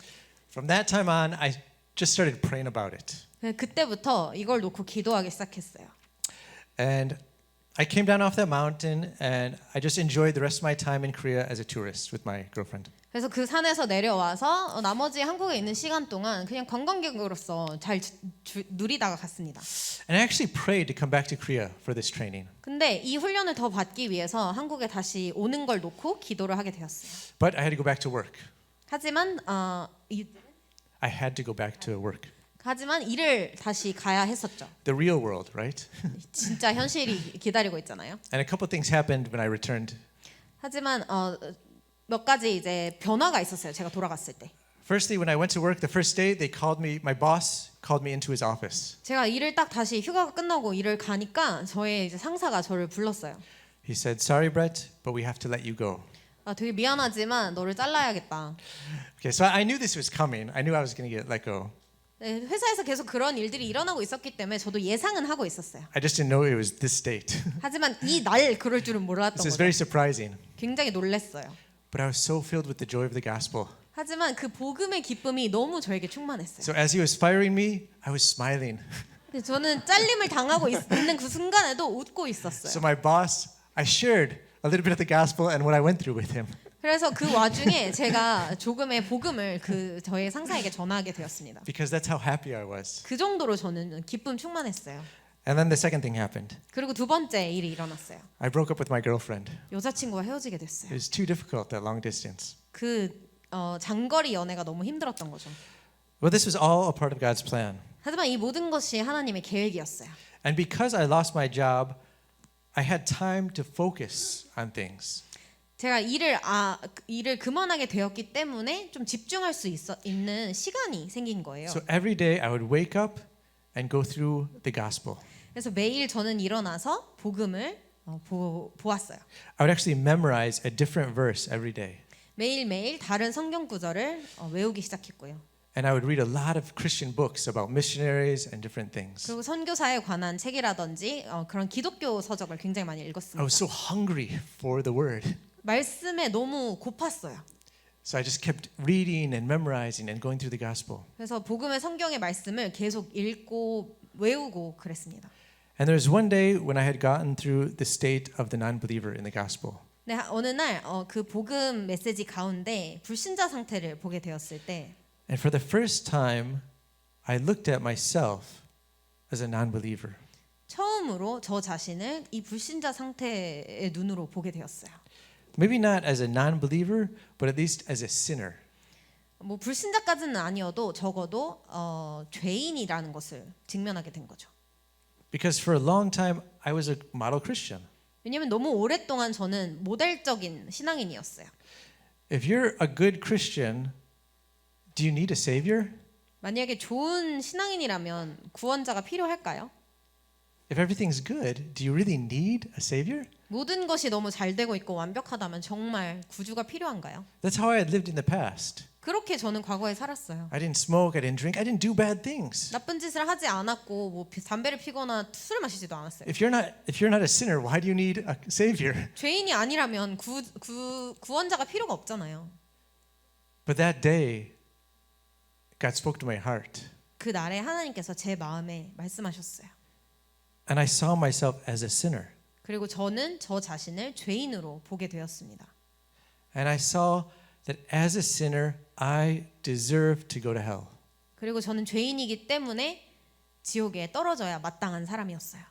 From that time on, I just started praying about it. 그때부터 이걸 놓고 기도하기 시작했어요. And I came down off that mountain and I just enjoyed the rest of my time in Korea as a tourist with my girlfriend. 그래서 그 산에서 내려와서 나머지 한국에 있는 시간 동안 그냥 관광객으로서 잘 누리다가 갔습니다. And I actually prayed to come back to Korea for this training. 근데 이 훈련을 더 받기 위해서 한국에 다시 오는 걸 놓고 기도를 하게 되었어요. But I had to go back to work. 하지만 I had to go back to work. 하지만 일을 다시 가야 했었죠. The real world, right? 진짜 현실이 기다리고 있잖아요. And a couple things happened when I returned. 하지만 몇 가지 이제 변화가 있었어요. 제가 돌아갔을 때. Firstly, when I went to work the first day, they called me. My boss called me into his office. 제가 일을 딱 다시 휴가가 끝나고 일을 가니까 저의 이제 상사가 저를 불렀어요. He said, "Sorry, Brett, but we have to let you go." 되게 미안하지만 너를 잘라야겠다. Okay, so I knew this was coming. I knew I was going to get let go. 네, 회사에서 계속 그런 일들이 일어나고 있었기 때문에 저도 예상은 하고 있었어요. I just didn't know it was this date. 하지만 이 날 그럴 줄은 몰랐던 This is 거죠. very surprising. 굉장히 놀랐어요. But I was so filled with the joy of the gospel. 하지만 그 복음의 기쁨이 너무 저에게 충만했어요. So as he was firing me, I was smiling. 저는 잘림을 당하고 있는 그 순간에도 웃고 So 있었어요. my boss, I shared a little bit of the gospel and what I went through with him. 그래서 그 와중에 제가 조금의 복음을 그 저의 상사에게 전하게 되었습니다. because that's how happy I was. 그 정도로 저는 기쁨 충만했어요. And then the second thing happened. 그리고 두 번째 일이 일어났어요. I broke up with my girlfriend. 여자친구와 헤어지게 It 됐어요. was too difficult, that long distance. 장거리 연애가 너무 힘들었던 거죠. Well, this was all a part of God's plan. 하지만 이 모든 것이 하나님의 계획이었어요. And because I lost my job, I had time to focus on things. 제가 일을 그만하게 되었기 때문에 좀 집중할 수 있는 시간이 생긴 거예요. So every day I would wake up and go through the gospel. 그래서 매일 저는 일어나서 복음을 보았어요. I would actually memorize a different verse every day. 매일매일 다른 성경 구절을 외우기 시작했고요. And I would read a lot of Christian books about missionaries and different things. 그리고 선교사에 관한 책이라든지 그런 기독교 서적을 굉장히 많이 I 읽었습니다. was so hungry for the word. 말씀에 너무 고팠어요. So I just kept reading and memorizing and going through the gospel. 그래서 복음의 성경의 말씀을 계속 읽고 외우고 그랬습니다. And there was one day when I had gotten through the state of the non-believer in the gospel. 네, 어느 날 그 복음 메시지 가운데 불신자 상태를 보게 되었을 때 And for the first time, I looked at myself as a non-believer. 처음으로 저 자신을 이 불신자 상태의 눈으로 보게 되었어요. Maybe not as a non-believer, but at least as a sinner. 뭐 불신자까지는 아니어도 적어도 죄인이라는 것을 직면하게 된 거죠. Because for a long time, I was a model Christian. 왜냐하면 너무 오랫동안 저는 모델적인 신앙인이었어요. If you're a good Christian, do you need a savior? 만약에 좋은 신앙인이라면 구원자가 필요할까요? If everything's good, do you really need a savior? 모든 것이 너무 잘 되고 있고 완벽하다면 정말 구주가 필요한가요? That's how I had lived in the past. 그렇게 저는 과거에 살았어요. I didn't smoke, I didn't drink, I didn't do bad things. 나쁜 짓을 하지 않았고 뭐 담배를 피거나 술을 마시지도 않았어요. If you're not a sinner, why do you need a savior? 죄인이 아니라면 구원자가 필요가 없잖아요. But that day, God spoke to my heart. 그 날에 하나님께서 제 마음에 말씀하셨어요. And I saw myself as a sinner. 그리고 저는 저 자신을 죄인으로 보게 되었습니다. And I saw that as a sinner, I deserve to go to hell. 그리고 저는 죄인이기 때문에 지옥에 떨어져야 마땅한 사람이었어요.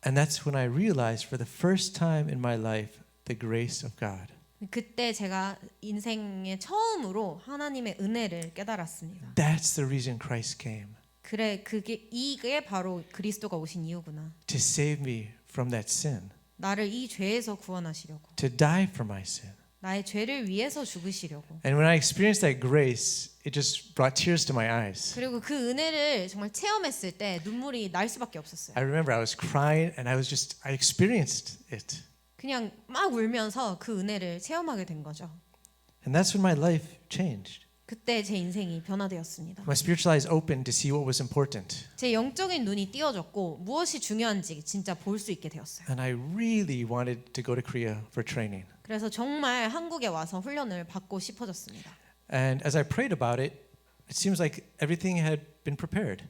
And that's when I realized for the first time in my life the grace of God. 그때 제가 인생의 처음으로 하나님의 은혜를 깨달았습니다. That's the reason Christ came. 그래, 이게 바로 그리스도가 오신 이유구나. To save me from that sin. 나를 이 죄에서 구원하시려고. To die for my sin. 나의 죄를 위해서 죽으시려고. And when I experienced that grace, it just brought tears to my eyes. 그리고 그 은혜를 정말 체험했을 때 눈물이 날 수밖에 없었어요. I remember I was crying and I experienced it. 그냥 막 울면서 그 은혜를 체험하게 된 거죠. And that's when my life changed. 그때 제 인생이 변화되었습니다. My spiritual eyes opened to see what was important. 제 영적인 눈이 띄어졌고 무엇이 중요한지 진짜 볼 수 있게 되었어요. And I really wanted to go to Korea for training. 그래서 정말 한국에 와서 훈련을 받고 싶어졌습니다. And as I prayed about it, it seems like everything had been prepared.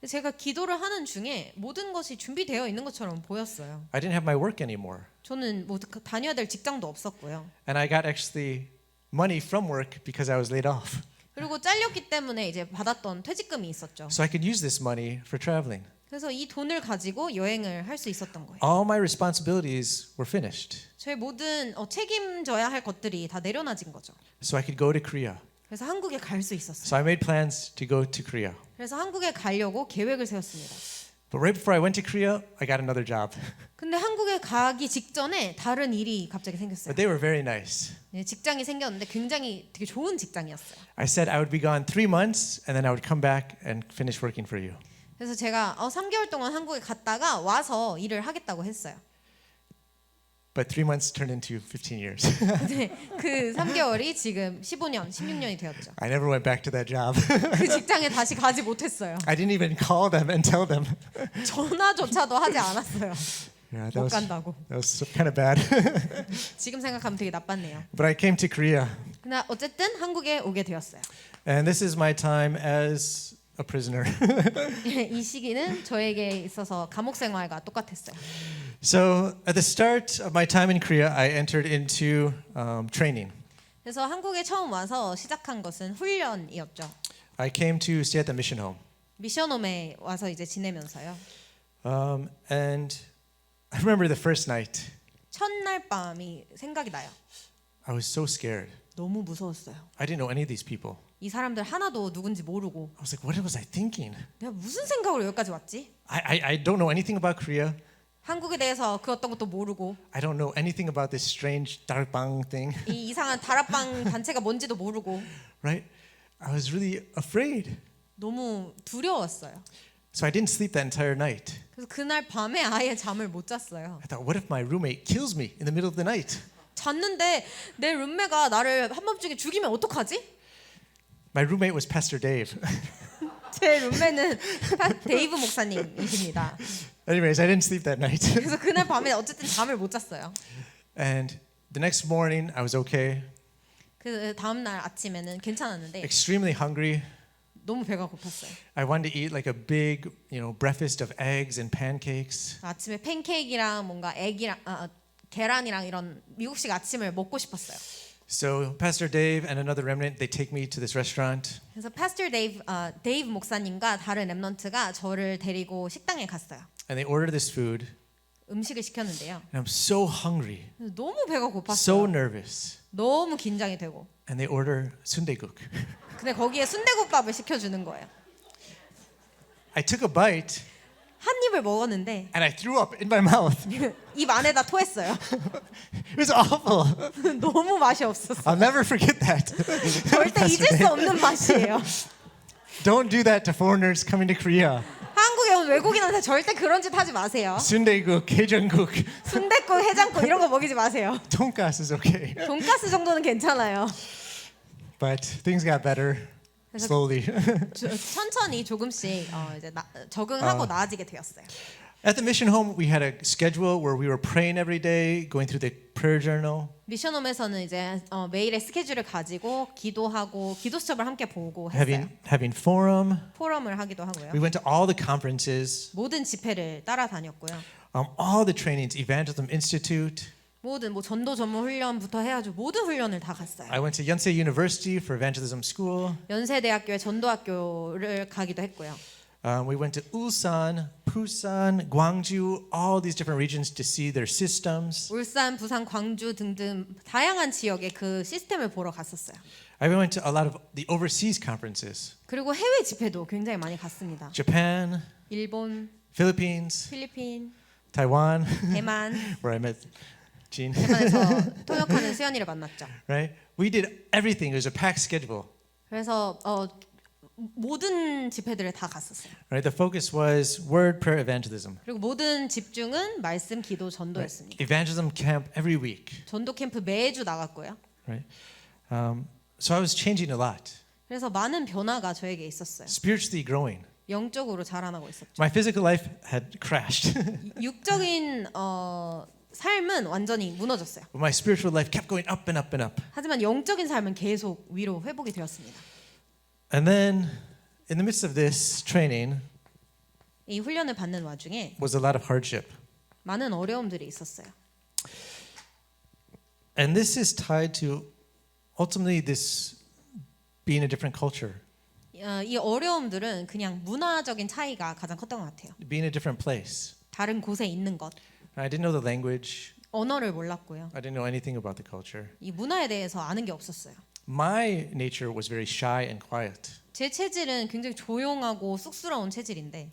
제가 기도를 하는 중에 모든 것이 준비되어 있는 것처럼 보였어요. I didn't have my work anymore. 저는 뭐 다녀야 될 직장도 없었고요. And I got actually money from work because I was laid off. 그리고 잘렸기 때문에 이제 받았던 퇴직금이 있었죠. So I could use this money for traveling. 그래서 이 돈을 가지고 여행을 할 수 있었던 거예요. All my responsibilities were finished. 저의 모든 책임져야 할 것들이 다 내려놔진 거죠. So I could go to Korea. 그래서 한국에 갈 수 있었어요. So I made plans to go to Korea. 그래서 한국에 가려고 계획을 세웠습니다. But right before I went to Korea, I got another job. 근데 한국에 가기 직전에 다른 일이 갑자기 생겼어요. But they were very nice. 직장이 생겼는데 굉장히 되게 좋은 직장이었어요. I said I would be gone 3 months and then I would come back and finish working for you. 그래서 제가 3개월 동안 한국에 갔다가 와서 일을 하겠다고 했어요. But 3 months turned into 15 years. 근데 그 3개월이 지금 15년, 16년이 되었죠. I never went back to that job. 그 직장에 다시 가지 못했어요. I didn't even call them and tell them. 전화조차도 하지 않았어요. Yeah, 못 간다고. that was kind of bad. 지금 생각하면 되게 나빴네요. But I came to Korea. 근데 어쨌든 한국에 오게 되었어요. And this is my time as a prisoner. 이 시기는 저에게 있어서 감옥 생활과 똑같았어요. So at the start of my time in Korea, I entered into training. 그래서 한국에 처음 와서 시작한 것은 훈련이었죠. I came to stay at the mission home. 미션홈에 와서 이제 지내면서요. And I remember the first night. 첫날 밤이 생각이 나요. I was so scared. 너무 무서웠어요. I didn't know any of these people. 이 사람들 하나도 누군지 모르고 I was like, what was I thinking? 내가 무슨 생각으로 여기까지 왔지? I don't know anything about Korea. 한국에 대해서 그 어떤 것도 모르고 I don't know anything about this strange darakbang thing, 이 이상한 다락방 단체가 뭔지도 모르고 right? I was really afraid. 너무 두려웠어요. So I didn't sleep that entire night. 그래서 그날 밤에 아예 잠을 못 잤어요. I thought, what if my roommate kills me in the middle of the night? 잤는데 내 룸메가 나를 한밤중에 죽이면 어떡하지? My roommate was Pastor Dave. 제 룸메는 데이브 목사님이십니다. Anyways, I didn't sleep that night. 그래서 그날 밤에 어쨌든 잠을 못 잤어요. And the next morning, I was okay, 그 다음 날 아침에는 괜찮았는데 extremely hungry. 너무 배가 고팠어요. I wanted to eat like a big, breakfast of eggs and pancakes. 아침에 팬케이크랑 뭔가 계란이랑 이런 미국식 아침을 먹고 싶었어요. So Pastor Dave and another remnant, they take me to this restaurant. 그래서 파스터 데이브 목사님과 다른 랩넌트가 저를 데리고 식당에 갔어요. And they ordered this food. 음식을 시켰는데요. And I'm so hungry, 너무 배가 so 고팠어요. nervous. 너무 긴장이 되고. And they order sundaeguk. 근데 거기에 순대국밥을 시켜주는 거예요. I took a bite 한 입을 먹었는데 and I threw up in my mouth. 입 안에다 토했어요. It was awful. 너무 맛이 없었어요. I'll never forget that. 절대 잊을 수 없는 맛이에요. Don't do that to foreigners coming to Korea. 한국에 온 외국인한테 절대 그런 짓 하지 마세요. Sundaeguk, gaejeonguk, 순댓국, 해장국 이런 거 먹이지 마세요. 돈가스 is okay. 돈가스 정도는 괜찮아요. But things got better slowly. 천천히 조금씩 이제 적응하고 나아지게 되었어요. At the mission home, we had a schedule where we were praying every day, going through the prayer journal. 미션홈에서는 이제 매일의 스케줄을 가지고 기도하고 기도 수첩을 함께 보고 했어요. having forum. 포럼을 하기도 하고요. We went to all the conferences, 모든 집회를 따라다녔고요. all the trainings, Evangelism Institute. 모든 전도 전문 훈련부터 해가지고 모든 훈련을 다 갔어요. I went to Yonsei University for evangelism school. 연세대학교의 전도학교를 가기도 했고요. We went to Ulsan, Busan, Gwangju, all these different regions to see their systems. 울산, 부산, 광주 등등 다양한 지역의 그 시스템을 보러 갔었어요. I went to a lot of the overseas conferences. 그리고 해외 집회도 굉장히 많이 갔습니다. Japan, 일본, Philippines, 필리핀, Taiwan, 대만, where I met Jean. 대만에서 통역하는 수연이를 만났죠. Right? We did everything. It was a packed schedule. 그래서 모든 집회들을 다 갔었어요. Right? The focus was word, prayer, evangelism. 그리고 모든 집중은 말씀, 기도, Right? 전도였습니다. Evangelism camp every week. 전도 캠프 매주 나갔고요. Right? So I was changing a lot, 그래서 많은 변화가 저에게 있었어요. spiritually growing. 영적으로 자라나고 있었죠. My physical life had crashed, 육적인 삶은 완전히 무너졌어요. but my spiritual life kept going up and up and up. 하지만 영적인 삶은 계속 위로 회복이 되었습니다. And then, in the midst of this training, 이 훈련을 받는 와중에 was a lot of hardship. 많은 어려움들이 있었어요. And this is tied to ultimately this being a different culture, 이 어려움들은 그냥 문화적인 차이가 가장 컸던 것 같아요. being a different place. 다른 곳에 있는 것, I didn't know the language. 언어를 몰랐고요. I didn't know anything about the culture. 이 문화에 대해서 아는 게 없었어요. My nature was very shy and quiet. 제 체질은 굉장히 조용하고 쑥스러운 체질인데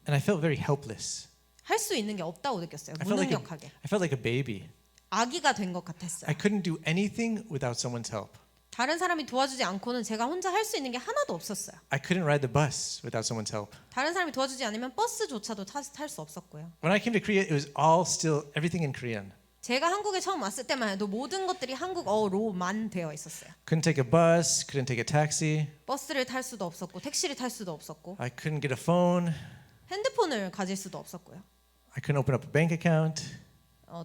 And I felt very helpless. 할 수 있는 게 없다고 느꼈어요. I felt 무능력하게. like a baby. 아기가 된 것 같았어요. I couldn't do anything without someone's help. 다른 사람이 도와주지 않고는 제가 혼자 할 수 있는 게 하나도 없었어요. I couldn't ride the bus without someone's help. 다른 사람이 도와주지 않으면 버스조차도 탈 수 없었고요. When I came to Korea, it was all still everything in Korean. 제가 한국에 처음 왔을 때만 해도 모든 것들이 한국어로만 되어 있었어요. Couldn't take a bus, couldn't take a taxi. 버스를 탈 수도 없었고 택시를 탈 수도 없었고 I couldn't get a phone. 핸드폰을 가질 수도 없었고요. I couldn't open up a bank account.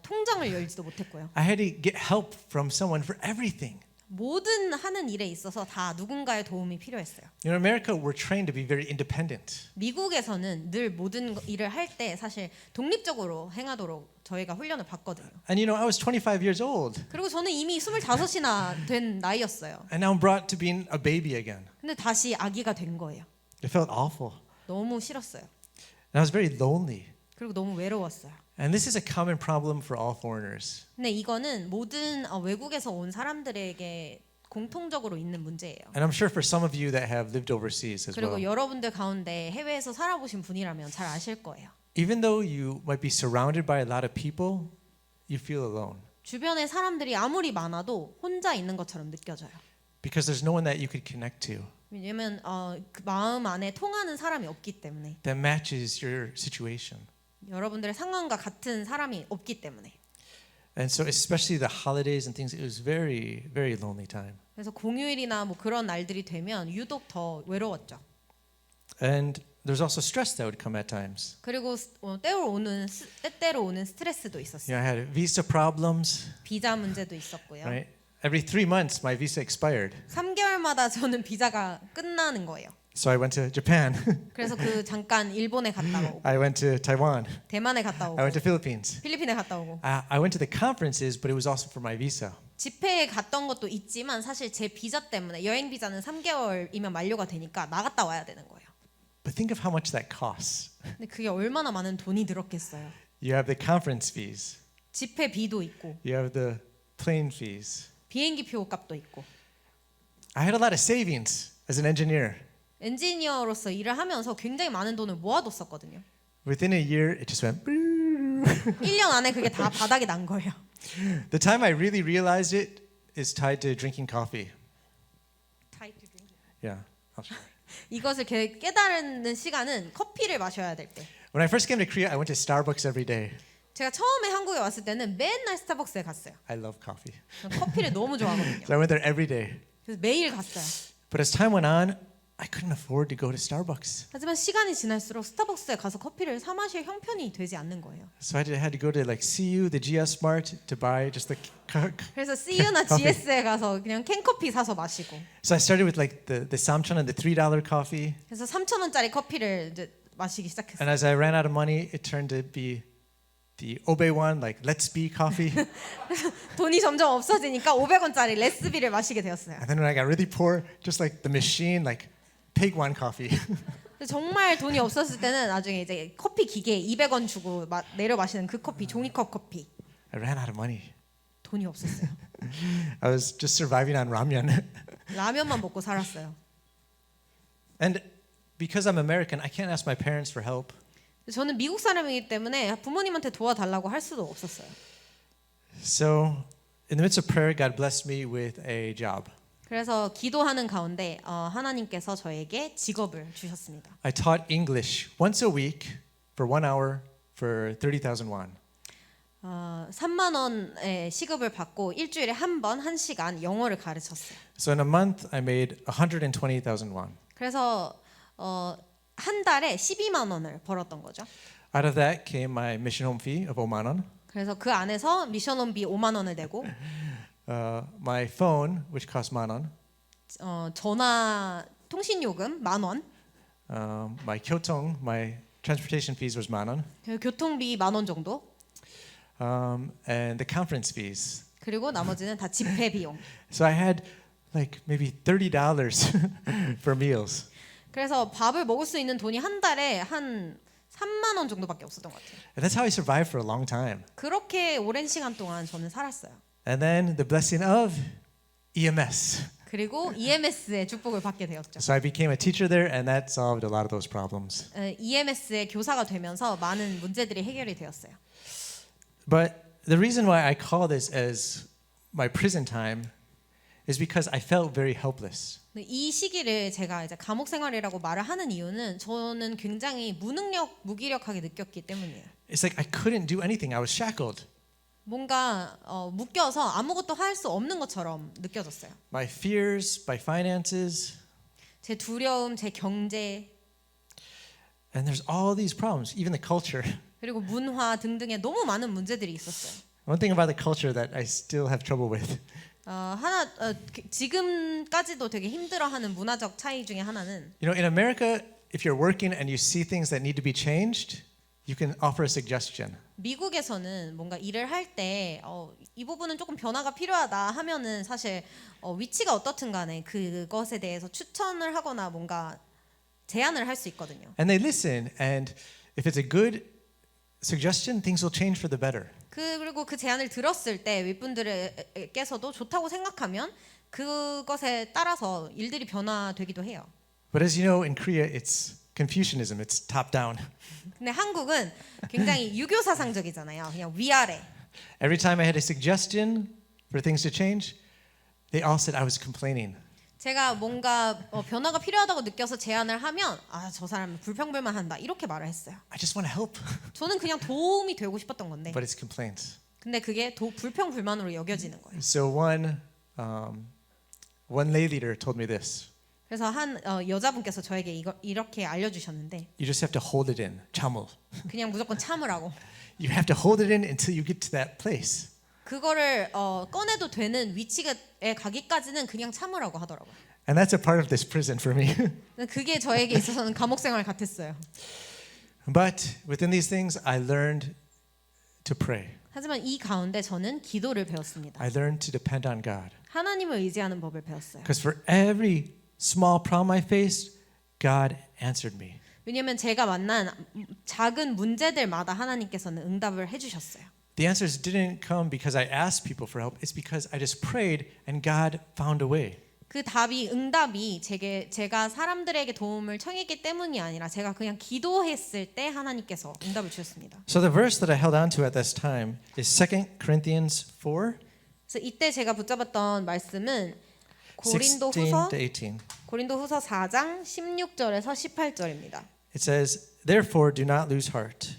통장을 열지도 못했고요. I had to get help from someone for everything. 모든 하는 일에 있어서 다 누군가의 도움이 필요했어요. You know, in America, we're trained to be very independent. 미국에서는 늘 모든 일을 할 때 사실 독립적으로 행하도록 저희가 훈련을 받거든요. And you know, I was 25 years old, 그리고 저는 이미 25이나 된 나이였어요. and now I'm brought to being a baby again. 근데 다시 아기가 된 거예요. It felt awful. 너무 싫었어요. And I was very lonely. 그리고 너무 외로웠어요. And this is a common problem for all foreigners. 근데 이거는 모든 외국에서 온 사람들에게 공통적으로 있는 문제예요. And I'm sure for some of you that have lived overseas as 그리고 well. 여러분들 가운데 해외에서 살아보신 분이라면 잘 아실 거예요. Even though you might be surrounded by a lot of people, you feel alone 주변에 사람들이 아무리 많아도 혼자 있는 것처럼 느껴져요. because there's no one that you could connect to 왜냐면 그 마음 안에 통하는 사람이 없기 때문에 that matches your situation. 여러분들의 상황과 같은 사람이 없기 때문에 And so especially the holidays and things, it was very, very lonely time. 그래서 공휴일이나 뭐 그런 날들이 되면 유독 더 외로웠죠. And there's also stress that would come at times. 그리고 때때로 오는 스트레스도 있었어요. You know, I had visa problems, 비자 문제도 있었고요. right? Every 3 months my visa expired. 3개월마다 저는 비자가 끝나는 거예요. So I went to Japan. 그래서 그 잠깐 일본에 갔다 오고 I went to Taiwan. 대만에 갔다 I 오고 went to Philippines. 필리핀에 갔다 오고 I went to the conferences, but it was also for my visa. 집회에 갔던 것도 있지만 사실 제 비자 때문에 여행 비자는 3개월이면 만료가 되니까 나갔다 와야 되는 거예요. But think of how much that costs. 근데 그게 얼마나 많은 돈이 들었겠어요. You have the conference fees. 집회 비도 있고 You have the plane fees. 비행기 표 값도 있고 I had a lot of savings as an engineer. 엔지니어로서 일을 하면서 굉장히 많은 돈을 모아뒀었거든요. Within a year, it just went. 1년 안에 그게 다 바닥이 난 거예요. The time I really realized it is tied to drinking coffee. Yeah. I'm sorry. 이것을 깨달는 시간은 커피를 마셔야 될 때. When I first came to Korea, I went to Starbucks every day. 제가 처음에 한국에 왔을 때는 맨날 스타벅스에 갔어요. I love coffee. 저는 커피를 너무 좋아하거든요. So I went there every day. 그래서 매일 갔어요. But as time went on, I couldn't afford to go to Starbucks. 하지만 시간이 지날수록 스타벅스에 가서 커피를 사 마실 형편이 되지 않는 거예요. So I had to go to like CU, the GS Mart to buy just the 그래서 CU나 커피. GS에 가서 그냥 캔커피 사서 마시고. So I started with like the samcheon and the $3 coffee. 그래서 3,000원짜리 커피를 이제 마시기 And 시작했어요. as I ran out of money, it turned to be the Obe one, like Let's Be coffee. 돈이 점점 없어지니까 500원짜리 레스비를 마시게 되었어요. And then when I got really poor, just like the machine, like Pig one coffee. 정말 돈이 없었을 때는 나중에 이제 커피 기계에 200원 주고 내려 마시는 그 커피, 종이컵 커피. I ran out of money. 돈이 없었어요. I was just surviving on ramyeon. 라면만 먹고 살았어요. And because I'm American, I can't ask my parents for help. 저는 미국 사람이기 때문에 부모님한테 도와달라고 할 수도 없었어요. So in the midst of prayer, God blessed me with a job. 그래서 기도하는 가운데 하나님께서 저에게 직업을 주셨습니다. I taught English once a week for 1 hour for 30,000 won. 3만 원의 시급을 받고 일주일에 한 번 1시간 영어를 가르쳤어요. So in a month, I made 120,000 won. 그래서 한 달에 12만 원을 벌었던 거죠. Out of that came my mission home fee of 5만 원. 그래서 그 안에서 미션홈비 5만 원을 내고 My phone, which cost 1만 원. 전화 통신 요금 1만 원. My 교통, my transportation fees was 1만 원. 교통비 1만 원 정도. And the conference fees. 그리고 나머지는 다 집회 비용. So I had like maybe $30 for meals. 그래서 밥을 먹을 수 있는 돈이 한 달에 한 3만 원 정도밖에 없었던 것 같아요. And that's how I survived for a long time. 그렇게 오랜 시간 동안 저는 살았어요. And then the blessing of EMS. 그리고 EMS의 축복을 받게 되었죠. So I became a teacher there, and that solved a lot of those problems. EMS의 교사가 되면서 많은 문제들이 해결이 되었어요. But the reason why I call this as my prison time is because I felt very helpless. 이 시기를 제가 이제 감옥 생활이라고 말을 하는 이유는 저는 굉장히 무기력하게 느꼈기 때문이에요. It's like I couldn't do anything. I was shackled. 뭔가 묶여서 아무것도 할 수 없는 것처럼 느껴졌어요. My fears, my finances, 제 두려움, 제 경제, and there's all these problems, even the culture. 그리고 문화 등등의 너무 많은 문제들이 있었어요. One thing about the culture that I still have trouble with 지금까지도 되게 힘들어하는 문화적 차이 중에 하나는 You know, in America, if you're working and you see things that need to be changed, you can offer a suggestion. 미국에서는 뭔가 일을 할 때 이 부분은 조금 변화가 필요하다 하면은 사실 위치가 어떻든 간에 그것에 대해서 추천을 하거나 뭔가 제안을 할 수 있거든요. And they listen, and if it's a good suggestion, things will change for the better. 그리고 그 제안을 들었을 때 윗분들께서도 좋다고 생각하면 그것에 따라서 일들이 변화되기도 해요. But as you know, in Korea, it's Confucianism, it's top down. 근데 한국은 굉장히 유교 사상적이잖아요. 그냥 위아래. Every time I had a suggestion for things to change, they all said I was complaining. 제가 뭔가 변화가 필요하다고 느껴서 제안을 하면 저 사람은 불평불만한다 이렇게 말을 했어요. I just want to help. 저는 그냥 도움이 되고 싶었던 건데 But it's complaints. 근데 그게 불평불만으로 여겨지는 거예요. So one lay leader told me this. 그래서 한 여자분께서 저에게 이렇게 알려주셨는데 You just have to hold it in. 참을. 그냥 무조건 참으라고. You have to hold it in until you get to that place. 그거를 꺼내도 되는 위치에 가기까지는 그냥 참으라고 하더라고요. And that's a part of this prison for me. 그게 저에게 있어서는 감옥 생활 같았어요. But within these things, I learned to pray. 하지만 이 가운데 저는 기도를 배웠습니다. I learned to depend on God. 하나님을 의지하는 법을 배웠어요. Because for every small problem I faced, God answered me. 왜냐하면 제가 만난 작은 문제들마다 하나님께서는 응답을 해주셨어요. The answers didn't come because I asked people for help. It's because I just prayed and God found a way. 그 응답이 제가 사람들에게 도움을 청했기 때문이 아니라 제가 그냥 기도했을 때 하나님께서 응답을 주셨습니다. So the verse that I held on to at this time is 2 Corinthians 4, 그래서 이때 제가 붙잡았던 말씀은 16 to 18. 고린도후서 4장 16절에서 18절입니다. It says, Therefore do not lose heart.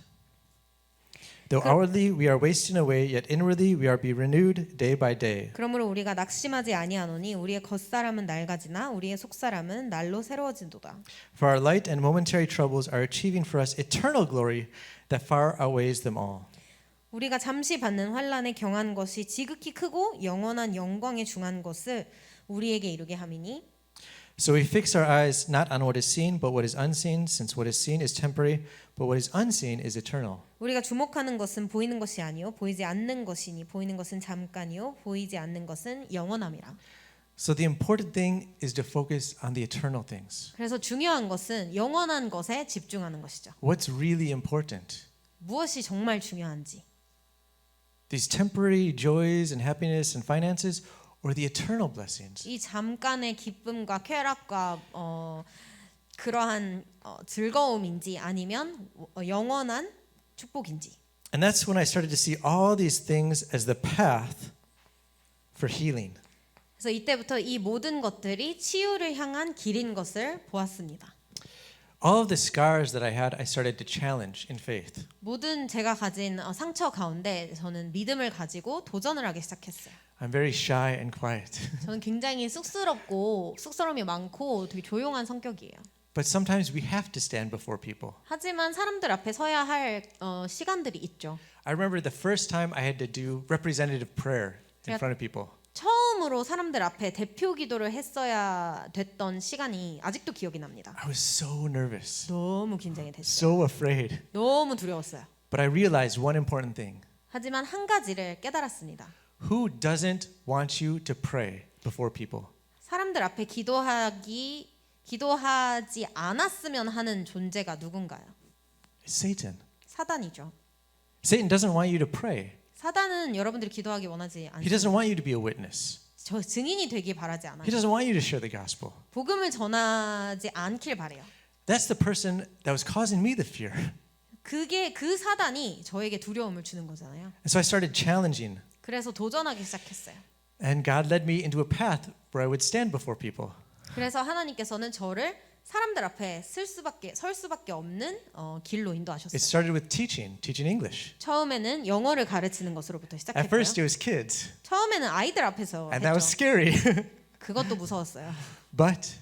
Though outwardly we are wasting away, yet inwardly we are being renewed day by day. 그러므로 우리가 낙심하지 아니하노니 우리의 겉사람은 낡아지나 우리의 속사람은 날로 새로워진도다. For our light and momentary troubles are achieving for us eternal glory that far outweighs them all. 우리가 잠시 받는 환난에 경한 것이 지극히 크고 영원한 영광에 중한 것을 우리에게 이루게 함이니 So we fix our eyes not on what is seen, but what is unseen, since what is seen is temporary, but what is unseen is eternal. 우리가 주목하는 것은 보이는 것이 아니요 보이지 않는 것이니 보이는 것은 잠깐이요 보이지 않는 것은 영원함이라. So the important thing is to focus on the eternal things. 그래서 중요한 것은 영원한 것에 집중하는 것이죠. What's really important? 무엇이 정말 중요한지. These temporary joys and happiness and finances, or the eternal blessings? 이 잠깐의 기쁨과 쾌락과 그러한 즐거움인지 아니면 영원한 축복인지. And that's when I started to see all these things as the path for healing. 그래서 이때부터 이 모든 것들이 치유를 향한 길인 것을 보았습니다. All of the scars that I had, I started to challenge in faith. 모든 제가 가진 상처 가운데 저는 믿음을 가지고 도전을 하기 시작했어요. I'm very shy and quiet. 저는 굉장히 쑥스러움이 많고 되게 조용한 성격이에요. But sometimes we have to stand before people. 하지만 사람들 앞에 서야 할 시간들이 있죠. I remember the first time I had to do representative prayer in front of people. 처음으로 사람들 앞에 대표 기도를 했어야 됐던 시간이 아직도 기억이 납니다. I was so nervous, 너무 긴장이 됐어요. so afraid. 너무 두려웠어요. But I realized one important thing. 하지만 한 가지를 깨달았습니다. Who doesn't want you to pray before people? 사람들 앞에 기도하지 않았으면 하는 존재가 누군가요? It's Satan. 사단이죠. Satan doesn't want you to pray. 사단은 여러분들이 기도하기 원하지 He 않습니다. doesn't want you to be a witness. 저 증인이 되기 바라지 않아요. He doesn't want you to share the gospel. 복음을 전하지 않길 바래요. That's the person that was causing me the fear. 그 사단이 저에게 두려움을 주는 거잖아요. And so I started challenging. 그래서 도전하기 시작했어요. And God led me into a path where I would stand before people. 그래서 하나님께서는 저를 사람들 앞에 설 수밖에 없는 길로 It 인도하셨어요. started with teaching English. 처음에는 영어를 가르치는 것으로부터 At 시작했고요. first it was kids, 처음에는 아이들 앞에서 and that was 했죠. scary. 그것도 무서웠어요. But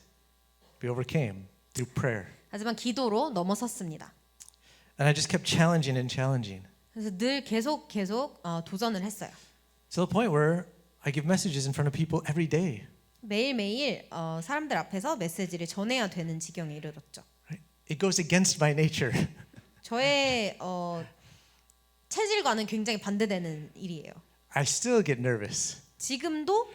we overcame through prayer. 하지만 기도로 넘어섰습니다. And I just kept challenging and challenging. 그래서 늘 계속 도전을 했어요. To the point where I give messages in front of people every day. 매일매일 사람들 앞에서 메시지를 전해야 되는 지경에 이르렀죠. Right? It goes against my nature. 저의 체질과는 굉장히 반대되는 일이에요. I still get nervous. 지금도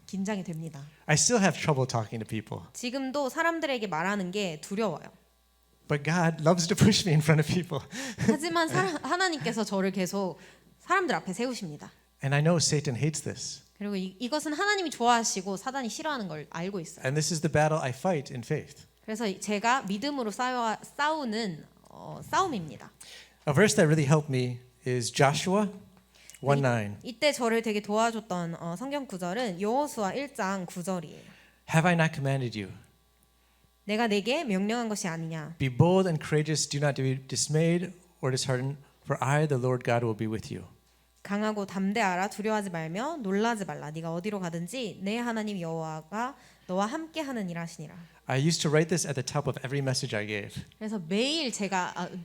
긴장이 됩니다. I still have trouble talking to people. 지금도 사람들에게 말하는 게 두려워요. But God loves to push me in front of people. 하지만 하나님께서 저를 계속 사람들 앞에 세우십니다. And I know Satan hates this. 그리고 이것은 하나님이 좋아하시고 사단이 싫어하는 걸 알고 있어요. And this is the battle I fight in faith. 그래서 제가 믿음으로 싸우는 싸움입니다. A verse that really helped me is Joshua 1:9. 이때 저를 되게 도와줬던 성경 구절은 여호수아 1장 9절이에요. Have I not commanded you? 내가 내게 명령한 것이 아니냐. Be bold and courageous. Do not be dismayed or disheartened, for I, the Lord God, will be with you. 강하고 담대하라 두려워하지 말며 놀라지 말라. 네가 어디로 가든지 내 하나님 여호와가 너와 함께 하느니라 하시니라. I used to write this at the top of every message I gave. 그래서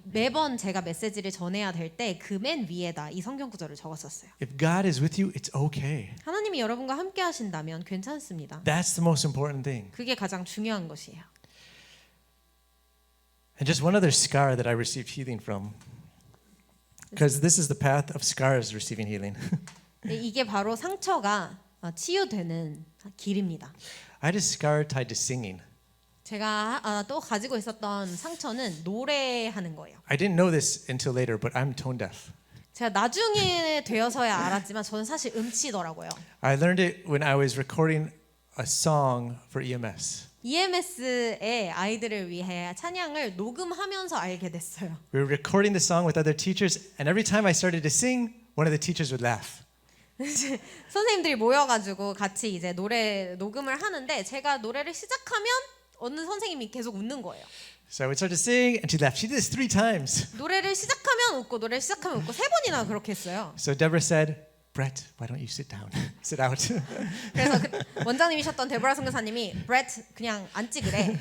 매번 제가 메시지를 전해야 될 때 그 맨 위에다 이 성경 구절을 적었었어요. If God is with you, it's okay. 하나님이 여러분과 함께 하신다면 괜찮습니다. That's the most important thing. 그게 가장 중요한 것이에요. And just one other scar that I received healing from. Because this is the path of scars receiving healing. 이게 바로 상처가 치유되는 길입니다. I had a scar tied to singing. 제가 또 가지고 있었던 상처는 노래하는 거예요. I didn't know this until later, but I'm tone deaf. 제가 나중에 되어서야 알았지만 저는 사실 음치더라고요. I learned it when I was recording a song for EMS. EMS의 아이들을 위해 찬양을 녹음하면서 알게 됐어요. We were recording the song with other teachers, and every time I started to sing, one of the teachers would laugh. 선생님들이 모여가지고 같이 이제 노래 녹음을 하는데 제가 노래를 시작하면 어느 선생님이 계속 웃는 거예요. So I would start to sing, and she laughed. She did this 3 times. 노래를 시작하면 웃고 노래를 시작하면 웃고 3번이나 그렇게 했어요. So Deborah said, Brett, why don't you sit down? Sit out. 그래서 원장님이셨던 데보라 선교사님이 브렛 그냥 앉지 그래.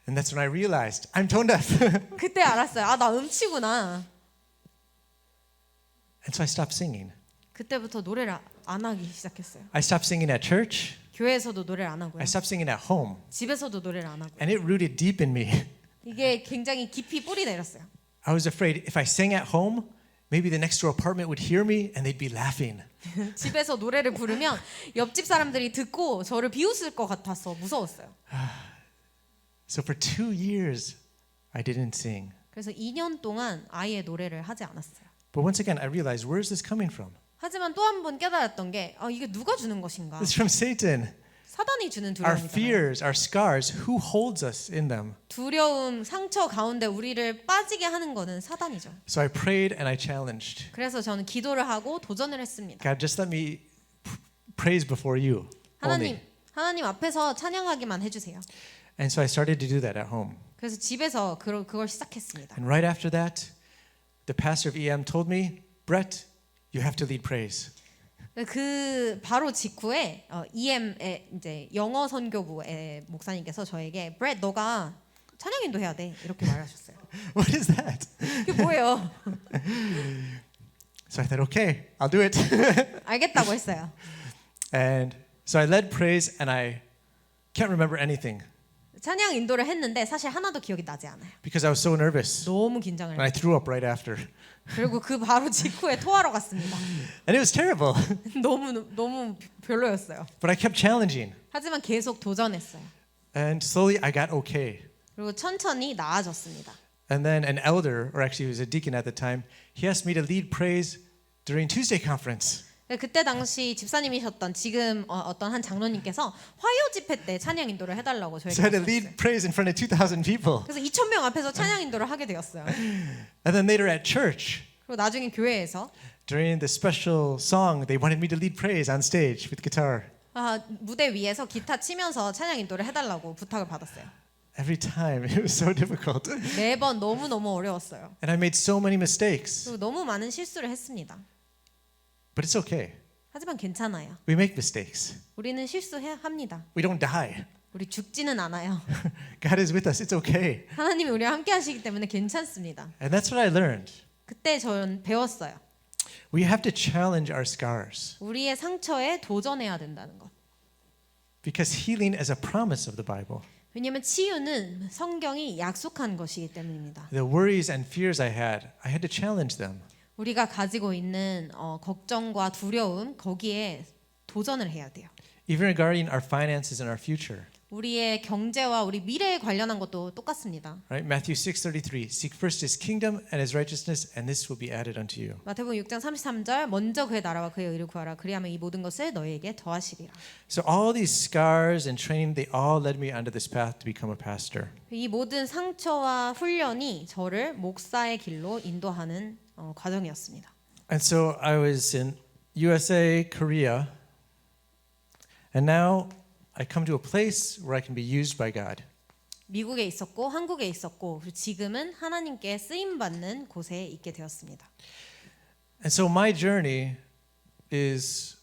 And that's when I realized I'm tone deaf. 그때 알았어요. 아, 나 음치구나. And so I stopped singing. 그때부터 노래를 안 하기 시작했어요. I stopped singing at church. 교회에서도 노래를 안 하고요. I stopped singing at home. 집에서도 노래를 안 하고. And it rooted deep in me. 이게 굉장히 깊이 뿌리 내렸어요. I was afraid if I sang at home, maybe the next door apartment would hear me and they'd be laughing. 집에서 노래를 부르면 옆집 사람들이 듣고 저를 비웃을 것 같아서 무서웠어요. So for 2 years, I didn't sing. 그래서 2년 동안 아예 노래를 하지 않았어요. But once again, I realized, where's this coming from? 하지만 또 한 번 깨달았던 게 이게 누가 주는 것인가? It's from Satan. 사단이 주는 Our 두려움이잖아요. fears, our scars, who holds us in them? 두려움, 상처 가운데 우리를 빠지게 하는 거는 사단이죠. So I prayed and I challenged. 그래서 저는 기도를 하고 도전을 했습니다. God, just let me praise before you. Only. 하나님 앞에서 찬양하기만 해주세요. And so I started to do that at home. 그래서 집에서 그걸 시작했습니다. And right after that, the pastor of EM told me, Brett, you have to lead praise. 그 바로 직후에 EM의 이제 영어 선교부의 목사님께서 저에게 브렛 너가 찬양 인도해야 돼 이렇게 말하셨어요. What is that? 이게 뭐예요? So I thought, okay, I'll do it. 알겠다고 했어요. And so I led praise and I can't remember anything 찬양 인도를 했는데 사실 하나도 기억이 나지 않아요. because I was so nervous. 너무 긴장을 And I 했어요. threw up right after. 그리고 그 바로 직후에 토하러 갔습니다. And it was terrible. 너무 별로였어요. But I kept challenging. 하지만 계속 도전했어요. And slowly I got okay. 그리고 천천히 나아졌습니다. And then an elder, or actually he was a deacon at the time, he asked me to lead praise during Tuesday conference. 그때 당시 집사님이셨던 지금 어떤 한 장로님께서 화요 집회 때 찬양 인도를 해달라고 저에게 So I had to 하셨어요. lead praise in front of 2,000 people. 그래서 2,000명 앞에서 찬양 인도를 하게 되었어요. And then later at church, 그리고 나중에 교회에서 during the special song, they wanted me to lead praise on stage with guitar. 무대 위에서 기타 치면서 찬양 인도를 해달라고 부탁을 받았어요. Every time, it was so difficult. 매번 너무 어려웠어요. And I made so many mistakes. 그리고 너무 많은 실수를 했습니다. But it's okay. 하지만 괜찮아요. We make mistakes. 우리는 실수합니다. We don't die. 우리 죽지는 않아요. God is with us. It's okay. 하나님이 우리와 함께 하시기 때문에 괜찮습니다. And that's what I learned. 그때 저는 배웠어요. We have to challenge our scars 우리의 상처에 도전해야 된다는 것. because healing is a promise of the Bible. 왜냐하면 치유는 성경이 약속한 것이기 때문입니다. The worries and fears I had to challenge them. 우리가 가지고 있는 걱정과 두려움 거기에 도전을 해야 돼요. Even regarding our finances and our future. 우리의 경제와 우리 미래에 관련한 것도 똑같습니다. Right? Matthew 6:33. Seek first his kingdom and his righteousness, and this will be added unto you. 마태복음 6장 33절 먼저 그의 나라와 그의 의를 구하라 그리하면 이 모든 것을 너희에게 더하시리라. So all these scars and training, they all led me onto this path to become a pastor. 이 모든 상처와 훈련이 저를 목사의 길로 인도하는 과정이었습니다. And so I was in USA, Korea, and now I come to a place where I can be used by God. 미국에 있었고 한국에 있었고 그리고 지금은 하나님께 쓰임 받는 곳에 있게 되었습니다. And so my journey is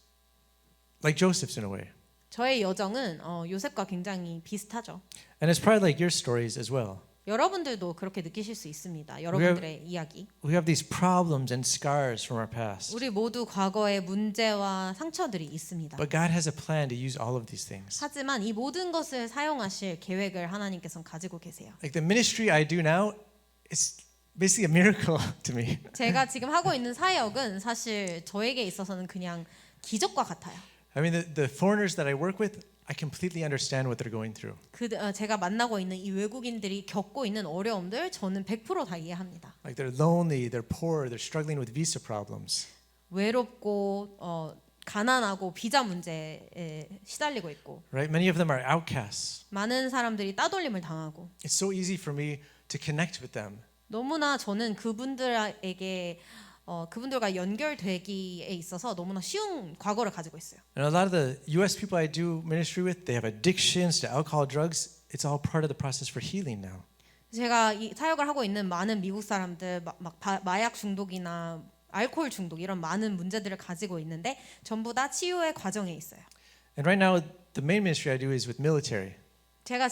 like Joseph's in a way. 저의 여정은 요셉과 굉장히 비슷하죠. And it's probably like your stories as well. 여러분들도 그렇게 느끼실 수 있습니다. 여러분들의 이야기. We have these problems and scars from our past. 우리 모두 과거의 문제와 상처들이 있습니다. But God has a plan to use all of these things. 하지만 이 모든 것을 사용하실 계획을 하나님께서는 가지고 계세요. Like the ministry I do now is basically a miracle to me. 제가 지금 하고 있는 사역은 사실 저에게 있어서는 그냥 기적과 같아요. I mean, the foreigners that I work with, I completely understand what they're going through. 제가 만나고 있는 이 외국인들이 겪고 있는 어려움들 저는 100% 다 이해합니다. Like they're lonely, they're poor, they're struggling with visa problems. 외롭고 가난하고 비자 문제에 시달리고 있고 Right? Many of them are outcasts. 많은 사람들이 따돌림을 당하고 It's so easy for me to connect with them. 너무나 저는 그분들에게 그분들과 연결되기에 있어서 너무나 쉬운 과거를 가지고 있어요. And a lot of the U.S. people I do ministry with, they have addictions to alcohol, drugs. It's all part of the process for healing now. 제가 이 사역을 하고 있는 많은 미국 사람들 마약 중독이나 알코올 중독 이런 많은 문제들을 가지고 있는데 전부 다 치유의 과정에 있어요. And right now, the main ministry I do is with military. 제가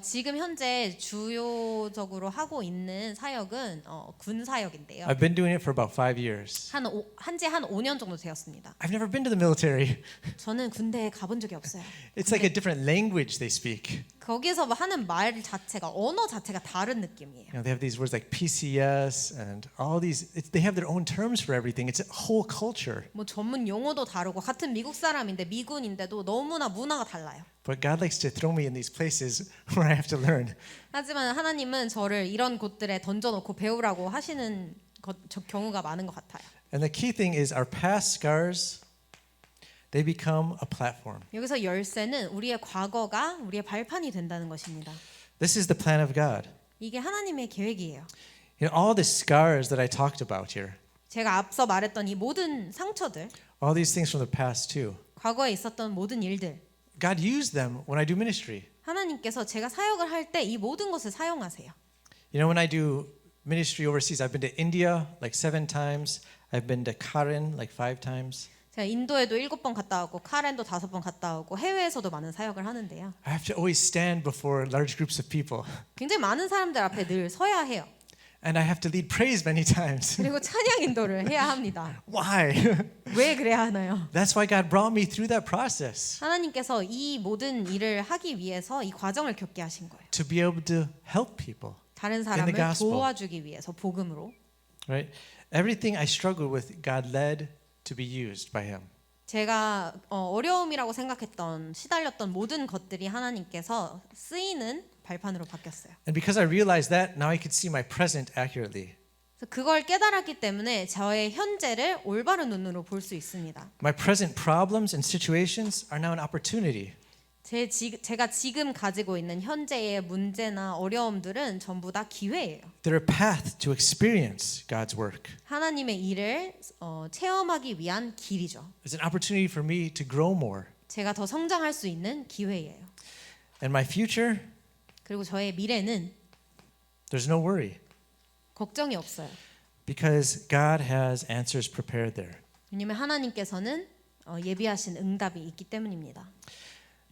지금 현재 주요적으로 하고 있는 사역은 군 사역인데요. I've been doing it for about 5 years. 한지 한 5년 정도 되었습니다. I've never been to the military. 저는 군대에 가본 적이 없어요. It's like a different language they speak. 거기서 하는 말 자체가 언어 자체가 다른 느낌이에요. You know, they have these words like PCS and all these. They have their own terms for everything. It's a whole culture. 뭐 전문 용어도 다르고 같은 미국 사람인데 미군인데도 너무나 문화가 달라요. But God likes to throw me in these places where I have to learn. 하지만 하나님은 저를 이런 곳들에 던져놓고 배우라고 하시는 경우가 많은 것 같아요. And the key thing is our past scars, they become a platform. 여기서 열쇠는 우리의 과거가 우리의 발판이 된다는 것입니다. This is the plan of God. 이게 하나님의 계획이에요. You know, all the scars that I talked about here, 제가 앞서 말했던 이 모든 상처들, all these things from the past too, 과거에 있었던 모든 일들, God used them when I do ministry. 하나님께서 제가 사역을 할 때 이 모든 것을 사용하세요. You know, when I do ministry overseas, I've been to India like 7 times. I've been to Karen like 5 times. 제가 인도에도 7번 갔다 오고 카렌도 5번 갔다 오고 해외에서도 많은 사역을 하는데요. I have to always stand before large groups of people. 굉장히 많은 사람들 앞에 늘 서야 해요. And I have to lead praise many times. 그리고 찬양 인도를 해야 합니다. Why? 왜 그래야 하나요? That's why God brought me through that process. 하나님께서 이 모든 일을 하기 위해서 이 과정을 겪게 하신 거예요. To be able to help people. 다른 the 사람을 gospel. 도와주기 위해서 복음으로. Right? Everything I struggled with, God led to be used by Him. 제가 어려움이라고 생각했던 시달렸던 모든 것들이 하나님께서 쓰이는 발판으로 바뀌었어요. And because I realized that, now I could see my present accurately. 그래서 그걸 깨달았기 때문에 저의 현재를 올바른 눈으로 볼 수 있습니다. My present problems and situations are now an opportunity. 제가 지금 가지고 있는 현재의 문제나 어려움들은 전부 다 기회예요. They're a path to experience God's work. 하나님의 일을 체험하기 위한 길이죠. It's an opportunity for me to grow more. 제가 더 성장할 수 있는 기회예요. And my future, 그리고 저의 미래는 there's no worry 걱정이 없어요. because God has answers prepared there. 왜냐하면 하나님께서는 예비하신 응답이 있기 때문입니다.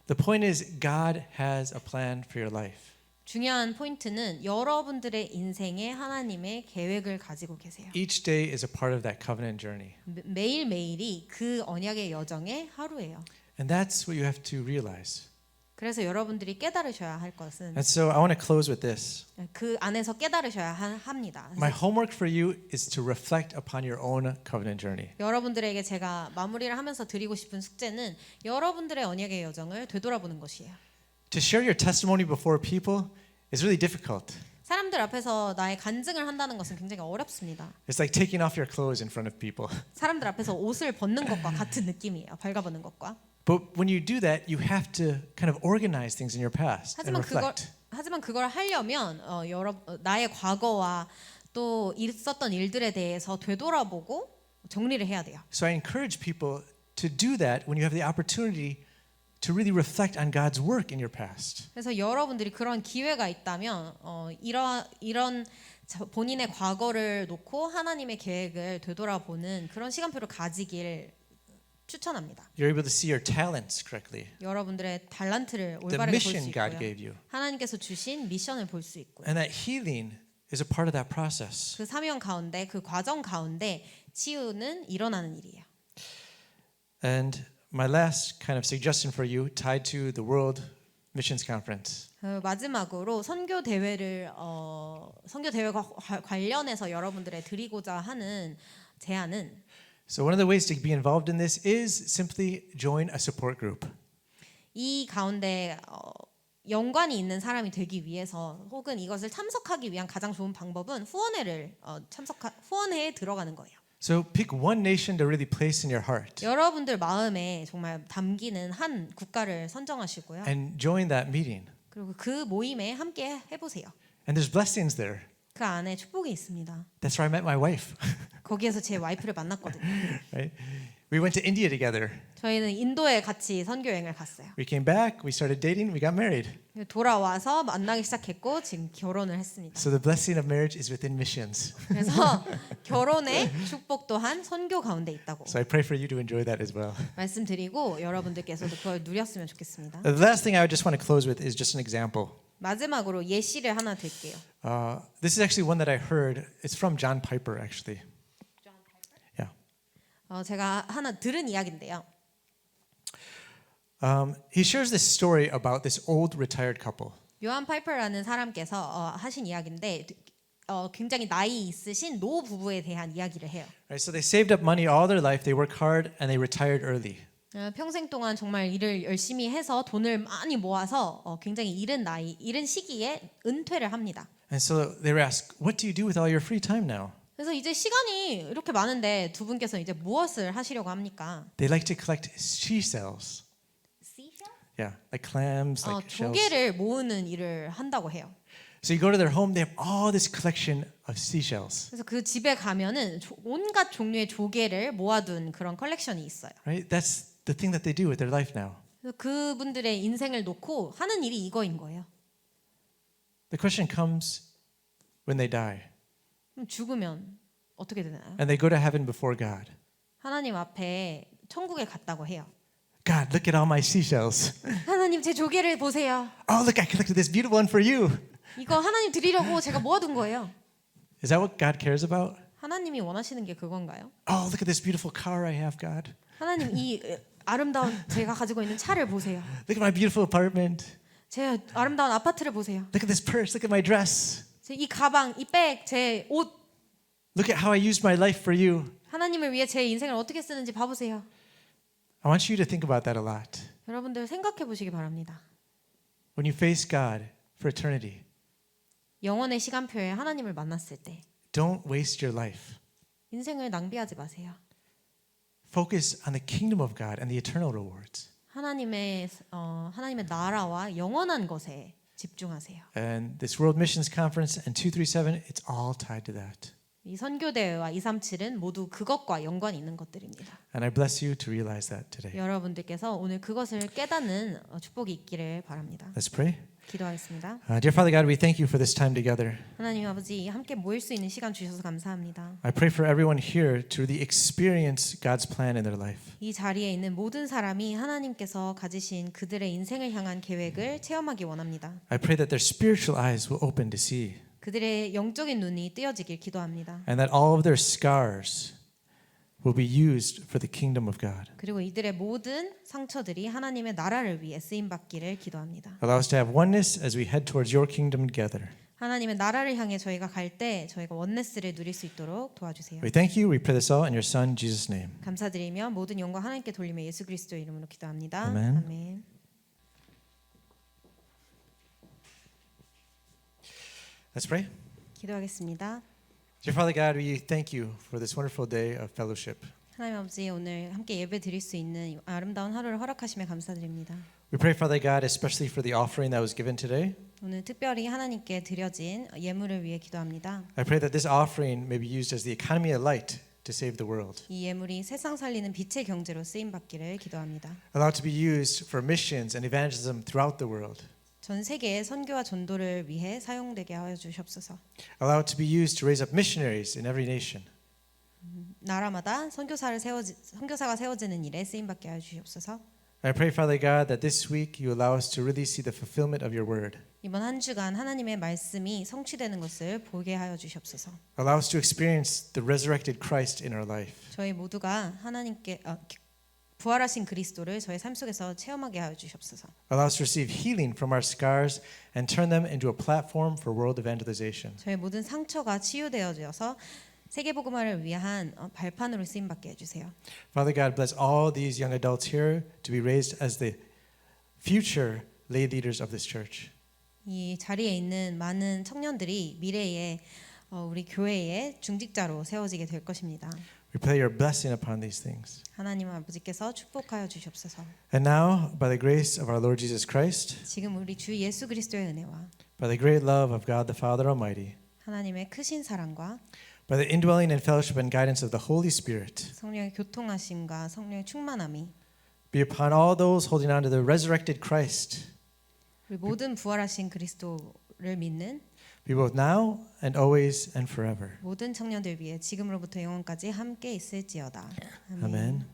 The point is, God has a plan for your life. 중요한 포인트는 여러분들의 인생에 하나님의 계획을 가지고 계세요. Each day is a part of that covenant journey. 매일매일이 그 언약의 여정의 하루예요. And that's what you have to realize. 그래서 여러분들이 깨달으셔야 할 것은 And so I want to close with this. 그 안에서 깨달으셔야 합니다. My homework for you is to reflect upon your own covenant journey. 여러분들에게 제가 마무리를 하면서 드리고 싶은 숙제는 여러분들의 언약의 여정을 되돌아보는 것이에요. To share your testimony before people is really difficult. 사람들 앞에서 나의 간증을 한다는 것은 굉장히 어렵습니다. It's like taking off your clothes in front of people. 사람들 앞에서 옷을 벗는 것과 같은 느낌이에요. 발가벗는 것과. But when you do that, you have to kind of organize things in your past and reflect. 하지만 그걸 하려면 나의 과거와 또 있었던 일들에 대해서 되돌아보고 정리를 해야 돼요. So I encourage people to do that when you have the opportunity to really reflect on God's work in your past. 그래서 여러분들이 그런 기회가 있다면 이런 본인의 과거를 놓고 하나님의 계획을 되돌아보는 그런 시간표를 가지길 추천합니다. You're able to see your talents correctly, 여러분들의 달란트를 the 올바르게 볼 수 mission God 있고요. gave you. 하나님께서 주신 미션을 볼 수 있고요. And that healing is a part of that process. 그 사명 가운데 그 과정 가운데 치유는 일어나는 일이에요. And my last kind of suggestion for you tied to the World Missions Conference. 마지막으로 선교 대회와 관련해서 여러분들에 드리고자 하는 제안은 So one of the ways to be involved in this is simply join a support group. 이 가운데 연관이 있는 사람이 되기 위해서 혹은 이것을 참석하기 위한 가장 좋은 방법은 후원회에 들어가는 거예요. So pick one nation to really place in your heart 여러분들 마음에 정말 담기는 한 국가를 선정하시고요. and join that meeting. 그리고 그 모임에 함께 해보세요. And there's blessings there. 그 안에 축복이 있습니다. That's where I met my wife. 거기에서 제 와이프를 만났거든요. Right? We went to India together. 저희는 인도에 같이 선교 여행을 갔어요. We came back, we started dating, we got married. 돌아와서 만나기 시작했고 지금 결혼을 했습니다. So the blessing of marriage is within missions. 그래서 결혼의 축복 또한 선교 가운데 있다고 So I pray for you to enjoy that as well. 말씀드리고 여러분들께서도 그걸 누렸으면 좋겠습니다. The last thing I would just want to close with is just an example. 마지막으로 예시를 하나 드릴게요. This is actually one that I heard. It's from John Piper, actually. Yeah. 제가 하나 들은 이야기인데요. He shares this story about this old retired couple. 요한 파이퍼라는 사람께서 하신 이야기인데 굉장히 나이 있으신 노 부부에 대한 이야기를 해요. Right, so they saved up money all their life. They worked hard and they retired early. 평생 동안 정말 일을 열심히 해서 돈을 많이 모아서 굉장히 이른 시기에 은퇴를 합니다. And so they were asked, "What do you do with all your free time now?" 그래서 이제 시간이 이렇게 많은데 두 분께서 이제 무엇을 하시려고 합니까? They like to collect seashells. Yeah, like clams, like shells. 조개를 모으는 일을 한다고 해요. So you go to their home, they have all this collection of seashells. 그래서 그 집에 가면은 온갖 종류의 조개를 모아둔 그런 컬렉션이 있어요. Right? That's the thing that they do with their life now. 그래서 그분들의 인생을 놓고 하는 일이 이거인 거예요. The question comes when they die 그럼 죽으면 어떻게 되나요? and they go to heaven before God. 하나님 앞에 천국에 갔다고 해요. God, look at all my seashells. 하나님 제 조개를 보세요. Oh, look, I collected this beautiful one for you. 이거 하나님 드리려고 제가 모아둔 거예요. Is that what God cares about? 하나님이 원하시는 게 그건가요? Oh, look at this beautiful car I have, God. 하나님 이 아름다운 제가 가지고 있는 차를 보세요. Look at my beautiful apartment. 제 아름다운 아파트를 보세요. Look at this purse. Look at my dress. 제 이 가방, 이 백, 제 옷. Look at how I used my life for you. 하나님을 위해 제 인생을 어떻게 쓰는지 봐보세요. I want you to think about that a lot. 여러분들 생각해 보시기 바랍니다. When you face God for eternity, 영원의 시간표에 하나님을 만났을 때 don't waste your life. 인생을 낭비하지 마세요. Focus on the kingdom of God and the eternal rewards. 하나님의 나라와 영원한 것에 집중하세요. And this World Missions Conference and 237, it's all tied to that. 이 선교대회와 237은 모두 그것과 연관이 있는 것들입니다. And I bless you to realize that today. 여러분들께서 오늘 그것을 깨닫는 축복이 있기를 바랍니다. Let's pray. 기도하겠습니다. Dear Father God, we thank you for this time together. 하나님 아버지 함께 모일 수 있는 시간 주셔서 감사합니다. I pray for everyone here to really experience God's plan in their life. 이 자리에 있는 모든 사람이 하나님께서 가지신 그들의 인생을 향한 계획을 체험하기 원합니다. I pray that their spiritual eyes will open to see, 그들의 영적인 눈이 뜨여지길 기도합니다. and that all of their scars will be used for the kingdom of God. 그리고 이들의 모든 상처들이 하나님의 나라를 위해 쓰임 받기를 기도합니다. Allow us to have oneness as we head towards your kingdom together. 하나님의 나라를 향해 저희가 갈 때 저희가 원네스를 누릴 수 있도록 도와주세요. We thank you. We pray this all in your Son, Jesus' name. 감사드리며 모든 영광 하나님께 돌리며 예수 그리스도의 이름으로 기도합니다. 아멘. 아멘. Let's pray. 기도하겠습니다. Dear Father God, we thank you for this wonderful day of fellowship. 하나님 아버지 오늘 함께 예배 드릴 수 있는 이 아름다운 하루를 허락하시며 감사드립니다. We pray, Father God, especially for the offering that was given today. 오늘 특별히 하나님께 드려진 예물을 위해 기도합니다. I pray that this offering may be used as the economy of light to save the world. 이 예물이 세상 살리는 빛의 경제로 쓰임 받기를 기도합니다. Allow it to be used for missions and evangelism throughout the world. 전 세계의 선교와 전도를 위해 사용되게 하여 주시옵소서. Allow it to be used to raise up missionaries in every nation. 나라마다 선교사가 세워지는 일에 쓰임 받게 하여 주시옵소서. I pray, Father God, that this week you allow us to really see the fulfillment of your word. 이번 한 주간 하나님의 말씀이 성취되는 것을 보게 하여 주시옵소서. Allow us to experience the resurrected Christ in our life. 저희 모두가 하나님께 부활하신 그리스도를 저희 삶 속에서 체험하게 하여 주시옵소서. Allow us to receive healing from our scars and turn them into a platform for world evangelization. 저희 모든 상처가 치유되어져서 세계 복음화를 위한 발판으로 쓰임 받게 해 주세요. Father God, bless all these young adults here to be raised as the future lay leaders of this church. 이 자리에 있는 많은 청년들이 미래에 우리 교회의 중직자로 세워지게 될 것입니다. We pray your blessing upon these things. 하나님 아버지께서 축복하여 주시옵소서. And now, by the grace of our Lord Jesus Christ, 지금 우리 주 예수 그리스도의 은혜와 by the great love of God the Father Almighty, 하나님의 크신 사랑과 by the indwelling and fellowship and guidance of the Holy Spirit, 성령의 교통하심과 성령의 충만함이 be upon all those holding on to the resurrected Christ, 우리 모든 부활하신 그리스도를 믿는 be both now and always and forever. 모든 청년들 위해 지금으로부터 영원까지 함께 있을지어다. Amen.